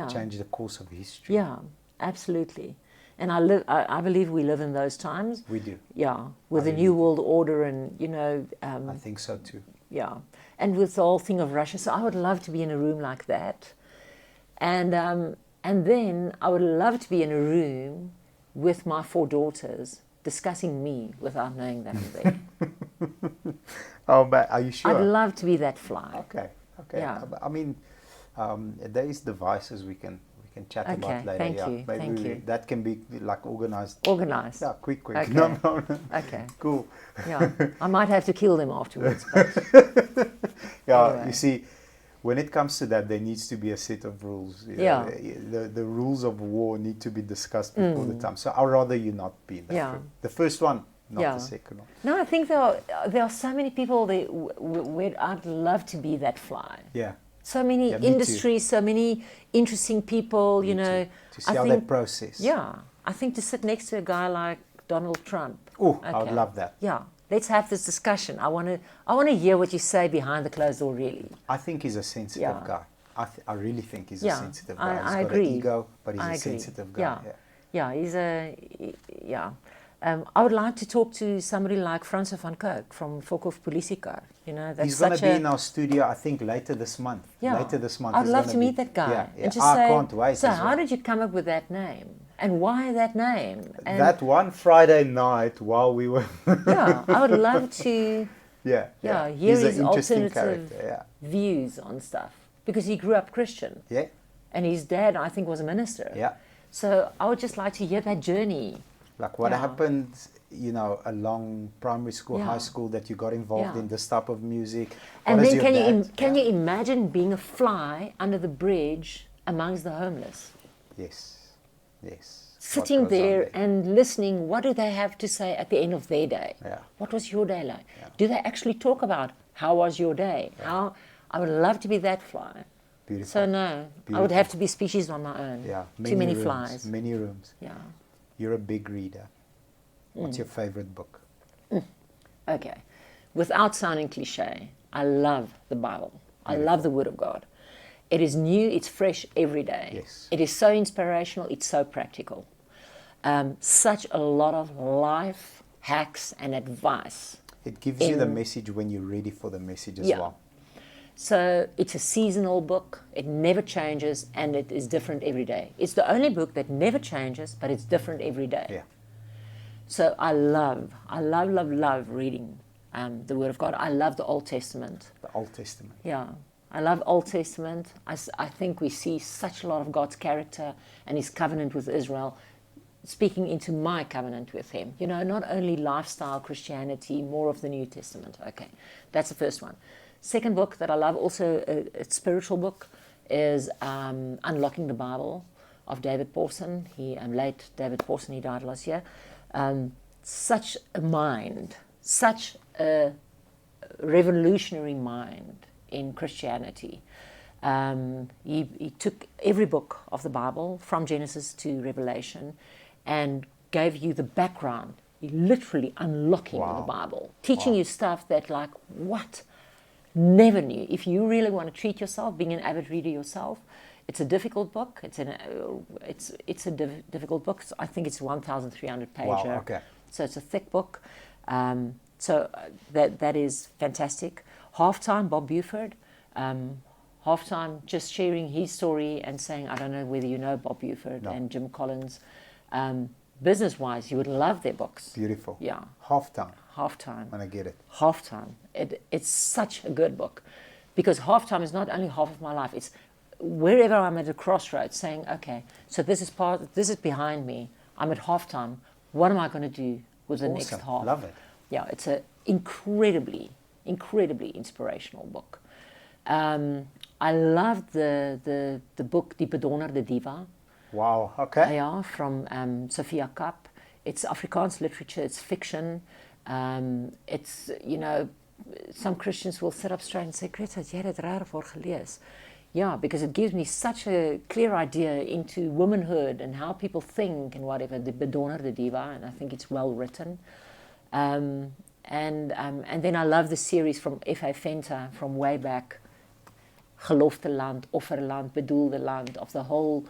change the course of history. Yeah, absolutely. And I believe we live in those times. We do. Yeah, with the new world order and, you know... I think so too. Yeah, and with the whole thing of Russia. So I would love to be in a room like that. And then I would love to be in a room with my 4 daughters discussing me without knowing that I'm there. Oh, but are you sure? I'd love to be that fly. Okay. Yeah. I mean, there is devices we can chat about later. Thank you. That can be like organized. Yeah, quick. Okay. No problem. Okay. Cool. Yeah, I might have to kill them afterwards. But anyway. You see, when it comes to that, there needs to be a set of rules. You Yeah. know, the rules of war need to be discussed before the time. So I'd rather you not be in that room. The first one, not the second one. No, I think there are so many people that where I'd love to be that fly. Yeah. So many Yeah, me industries, so many interesting people, you know. To see how they process. Yeah. I think to sit next to a guy like Donald Trump. Oh, I would love that. Yeah. Let's have this discussion. I want to hear what you say behind the closed door, really. I think he's a sensitive guy. I really think he's a sensitive guy. He's I got agree. an ego, but he's a sensitive guy. I would like to talk to somebody like Francois van Kook from Fokhof Polisiekar. You know, that's he's going to be in our studio, I think, later this month. Yeah. Later this month. I'd love to meet that guy. Yeah, and just I say, can't wait. So how did you come up with that name? And why that name? And that one Friday night while we were... yeah, I would love to hear he's his an interesting alternative character, views on stuff. Because he grew up Christian. Yeah. And his dad, I think, was a minister. Yeah. So I would just like to hear that journey. Like what happened, you know, along primary school, high school, that you got involved in this type of music. And then can you imagine being a fly under the bridge amongst the homeless? Yes, yes. Sitting there and listening, what do they have to say at the end of their day? Yeah. What was your day like? Yeah. Do they actually talk about how was your day? Yeah. I would love to be that fly. Beautiful. So no, I would have to be species on my own. Yeah, too many rooms, flies. Many rooms. Yeah. You're a big reader. What's your favorite book? Okay. Without sounding cliche, I love the Bible. I love the Word of God. It is new, it's fresh every day. Yes. It is so inspirational, it's so practical. Such a lot of life hacks and advice. It gives you the message when you're ready for the message as well. So it's a seasonal book. It never changes, and it is different every day. It's the only book that never changes, but it's different every day. Yeah. So I love reading the Word of God. I love the Old Testament. The Old Testament. Yeah. I love Old Testament. I think we see such a lot of God's character and His covenant with Israel speaking into my covenant with Him. You know, not only lifestyle Christianity, more of the New Testament. Okay, that's the first one. Second book that I love, also a spiritual book, is Unlocking the Bible of David Pawson. Late David Pawson, he died last year. Such a mind, such a revolutionary mind in Christianity. He took every book of the Bible from Genesis to Revelation and gave you the background, literally unlocking the Bible, teaching you stuff that like, what? Never knew. If you really want to treat yourself, being an avid reader yourself, it's a difficult book. It's a difficult book. I think it's 1,300 pager. Wow, okay. So it's a thick book. So that is fantastic. Halftime, Bob Buford. Halftime, just sharing his story and saying, I don't know whether you know Bob Buford and Jim Collins. Business-wise, you would love their books. Beautiful. Yeah. Halftime. When I get it. Halftime. It's such a good book, because halftime is not only half of my life. It's wherever I'm at a crossroads, saying, okay, so this is behind me. I'm at halftime. What am I going to do with the next half? Love it. Yeah, it's an incredibly inspirational book. I love the book Die Bedonderde Diva. Wow, okay. Yeah, from Sophia Kapp. It's Afrikaans literature, it's fiction. It's, you know, some Christians will sit up straight and say, Gretha, het jy dit regtig voor gelees? Yeah, because it gives me such a clear idea into womanhood and how people think and whatever, the Bedonderde Diva, and I think it's well written. And then I love the series from F.A. Venter from way back, Gelofte Land, Offerland, Bedoelde Land, of the whole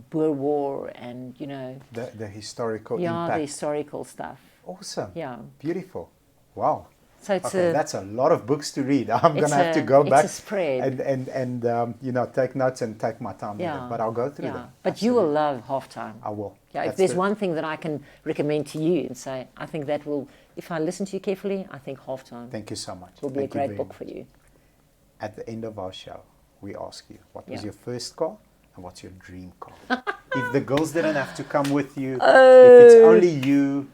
Boer War and, you know... The historical impact. Yeah, the historical stuff. Awesome. Yeah. Beautiful. Wow. So it's that's a lot of books to read. I'm going to have to go back and you know, take notes and take my time with it. But I'll go through them. But absolutely. You will love Halftime. I will. Yeah, if there's one thing that I can recommend to you and say, I think that will, if I listen to you carefully, I think Halftime. Thank you so much. Will be a great book for you. At the end of our show, we ask you, what was your first car and what's your dream car? If the girls didn't have to come with you, if it's only you,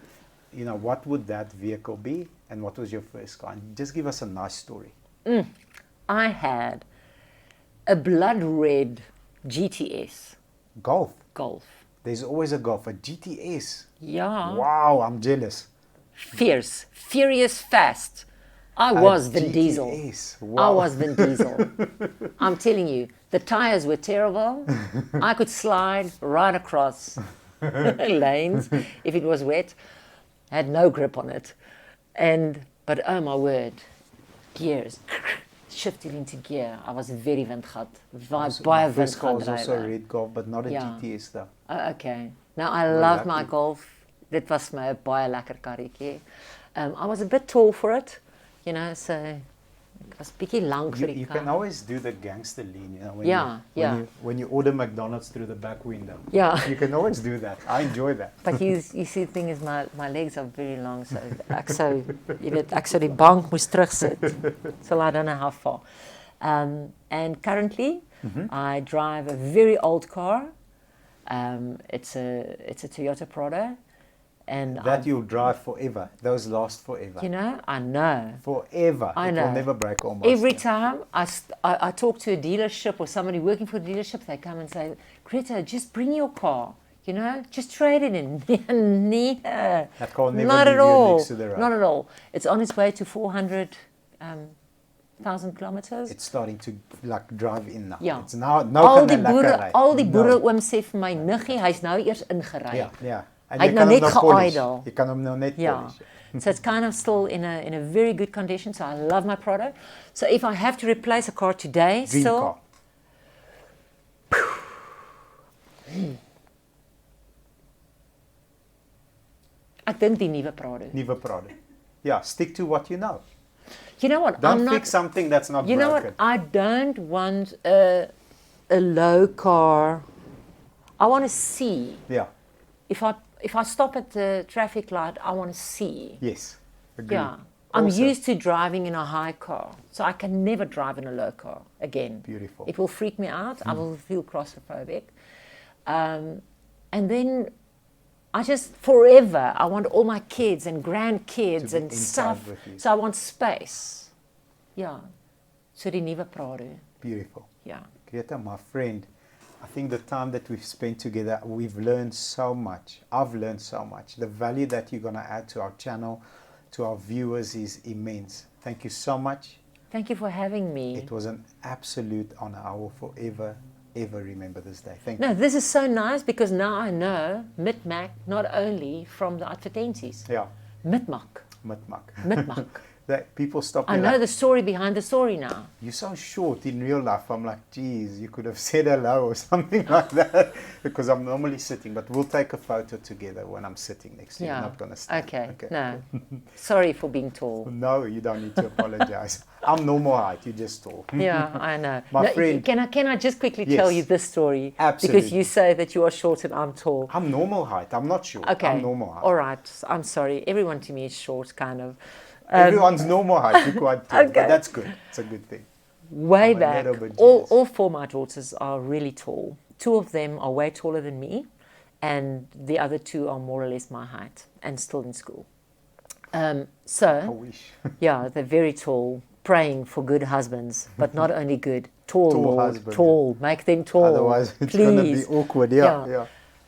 you know, what would that vehicle be? And what was your first car? And just give us a nice story. I had a blood red GTS Golf. Golf. There's always a Golf, a GTS. Yeah. Wow, I'm jealous. Fierce, furious, fast. I was Vin Diesel. GTS. I Wow. was Vin Diesel. I'm telling you, the tires were terrible. I could slide right across lanes if it was wet. I had no grip on it. But oh my word, gears. Shifted into gear. I was very windgat. My first car was also a red Golf, but not a GTS though. Oh, okay. Now I love my Golf. Dit was my baie lekker karretjie. I was a bit tall for it, you know, so it was bietjie lank vir die You kar. can always do the gangster lean, you know, when you order McDonald's through the back window. Yeah. You can always do that. I enjoy that. But you see, the thing is, my legs are very long, so ek sou die bank moes terugsit. So I don't know how far. And currently, I drive a very old car. It's a Toyota Prado. And that you'll drive forever. Those last forever. You know, I know. Forever. I know. It will never break almost. Every time I talk to a dealership or somebody working for a dealership, they come and say, Greta, just bring your car. You know, just trade it in. That car will never Not leave at all. you next to the road. Not at all. It's on its way to 400,000 kilometers. It's starting to like drive in now. Ja. It's now nou kan al die boere oom sê vir my niggie, hy's nou eers ingery. Ja, ja. En Hy het nou net ge-idle. Jy kan hom nou net polish. So it's kind of still in a very good condition. So I love my product. So if I have to replace a car today, Dream still. car. Ek dink die nuwe Prado. Nuwe Prado. Yeah, stick to what you know. You know what? Don't fix something that's not You broken. know what? I don't want a low car. I want to see. Yeah. If I stop at the traffic light, I want to see. Yes. Agree. Yeah. I'm Also- used to driving in a high car, so I can never drive in a low car again. Beautiful. It will freak me out. I will feel claustrophobic. And then I just forever, I want all my kids and grandkids To be and inside stuff. with you. So I want space. Yeah. So die nuwe Prado. Beautiful. Yeah. Greta, my friend, I think the time that we've spent together, we've learned so much. I've learned so much. The value that you're going to add to our channel, to our viewers, is immense. Thank you so much. Thank you for having me. It was an absolute honor. I will forever, ever remember this day. Thank you. No, this is so nice because now I know Mitmac not only from the advertenties. Yeah, Mitmac. Mitmak. That people stop me I know like, the story behind the story now. you're so short in real life. I'm like, geez, you could have said hello or something like that, because I'm normally sitting, but we'll take a photo together when I'm sitting next to you. I'm not going to stand. Okay. No. Sorry for being tall. No, you don't need to apologize. I'm normal height, you're just tall. Yeah, I know. My friend- Can I just quickly Yes. tell you this story? Absolutely. Because you say that you are short and I'm tall. I'm normal height. I'm not short. Okay. I'm normal height. All right. I'm sorry. Everyone to me is short, kind of. Everyone's normal height. You're quite tall. Okay. But that's good. It's a good thing. Way I'm a back, little bit all jealous. all four of my daughters are really tall. Two of them are way taller than me, and the other two are more or less my height and still in school. I So, wish. yeah, they're very tall, praying for good husbands, but not only good, tall, Tall Lord, husbands. tall, make them tall. Otherwise, it's going to be please. awkward. Yeah, Yeah. yeah.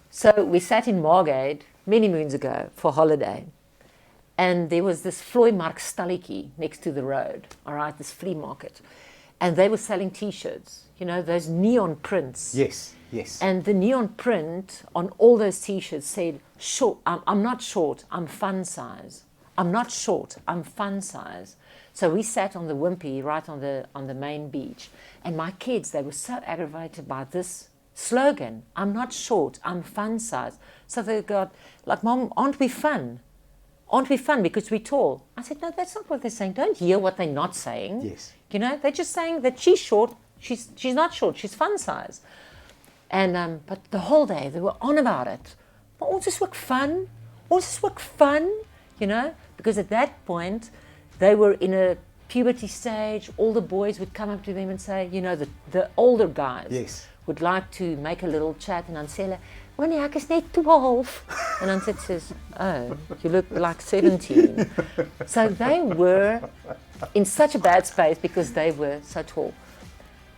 So we sat in Margate many moons ago for holiday. And there was this Vlooimark stalletjie next to the road, all right, this flea market. And they were selling T-shirts, you know, those neon prints. Yes, yes. And the neon print on all those T-shirts said, "Short. I'm not short, I'm fun size. I'm not short, I'm fun size." So we sat on the Wimpy right on the main beach. And my kids, they were so aggravated by this slogan, "I'm not short, I'm fun size." So they got like, "Mom, aren't we fun? Aren't we fun because we're tall?" I said, "No, that's not what they're saying. Don't hear what they're not saying." Yes. You know, they're just saying that she's short. She's not short. She's fun size. And but the whole day they were on about it. Maar ons is ook fun. Ons is ook fun. You know, because at that point they were in a puberty stage. All the boys would come up to them and say, you know, the older guys Yes. would like to make a little chat and dan sê hulle, "Wanneer ek is net 12." And dan said says, "Oh, you look like 17." So they were in such a bad space because they were so tall.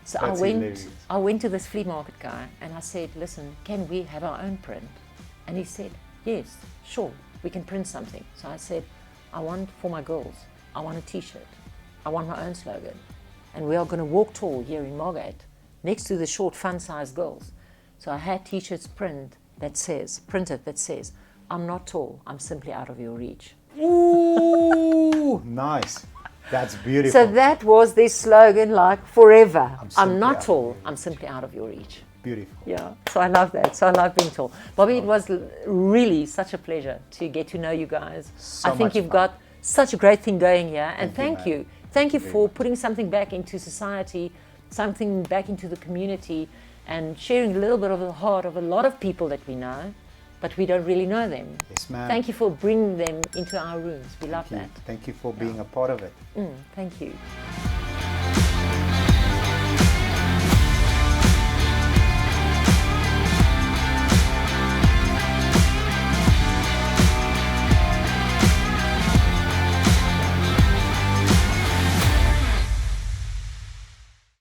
So That's hilarious. I went to this flea market guy and I said, listen, can we have our own print? And he said, yes, sure, we can print something. So I said, I want for my girls, I want a t-shirt. I want my own slogan. And we are going to walk tall here in Margate, next to the short, fun-sized girls. So I had t-shirts printed that says, I'm not tall, I'm simply out of your reach. Ooh, nice. That's beautiful. So that was their slogan, like forever. I'm simply not out of tall, your reach. I'm simply out of your reach. Beautiful. Yeah, so I love that. So I love being tall. Bobby, it was really such a pleasure to get to know you guys. So I think much you've fun. got such a great thing going here. And Thank you, thank you. Thank you for putting something back into society, something back into the community, and sharing a little bit of the heart of a lot of people that we know, but we don't really know them. Yes, ma'am. Thank you for bringing them into our rooms. We love that. Thank you for being a part of it. Thank you.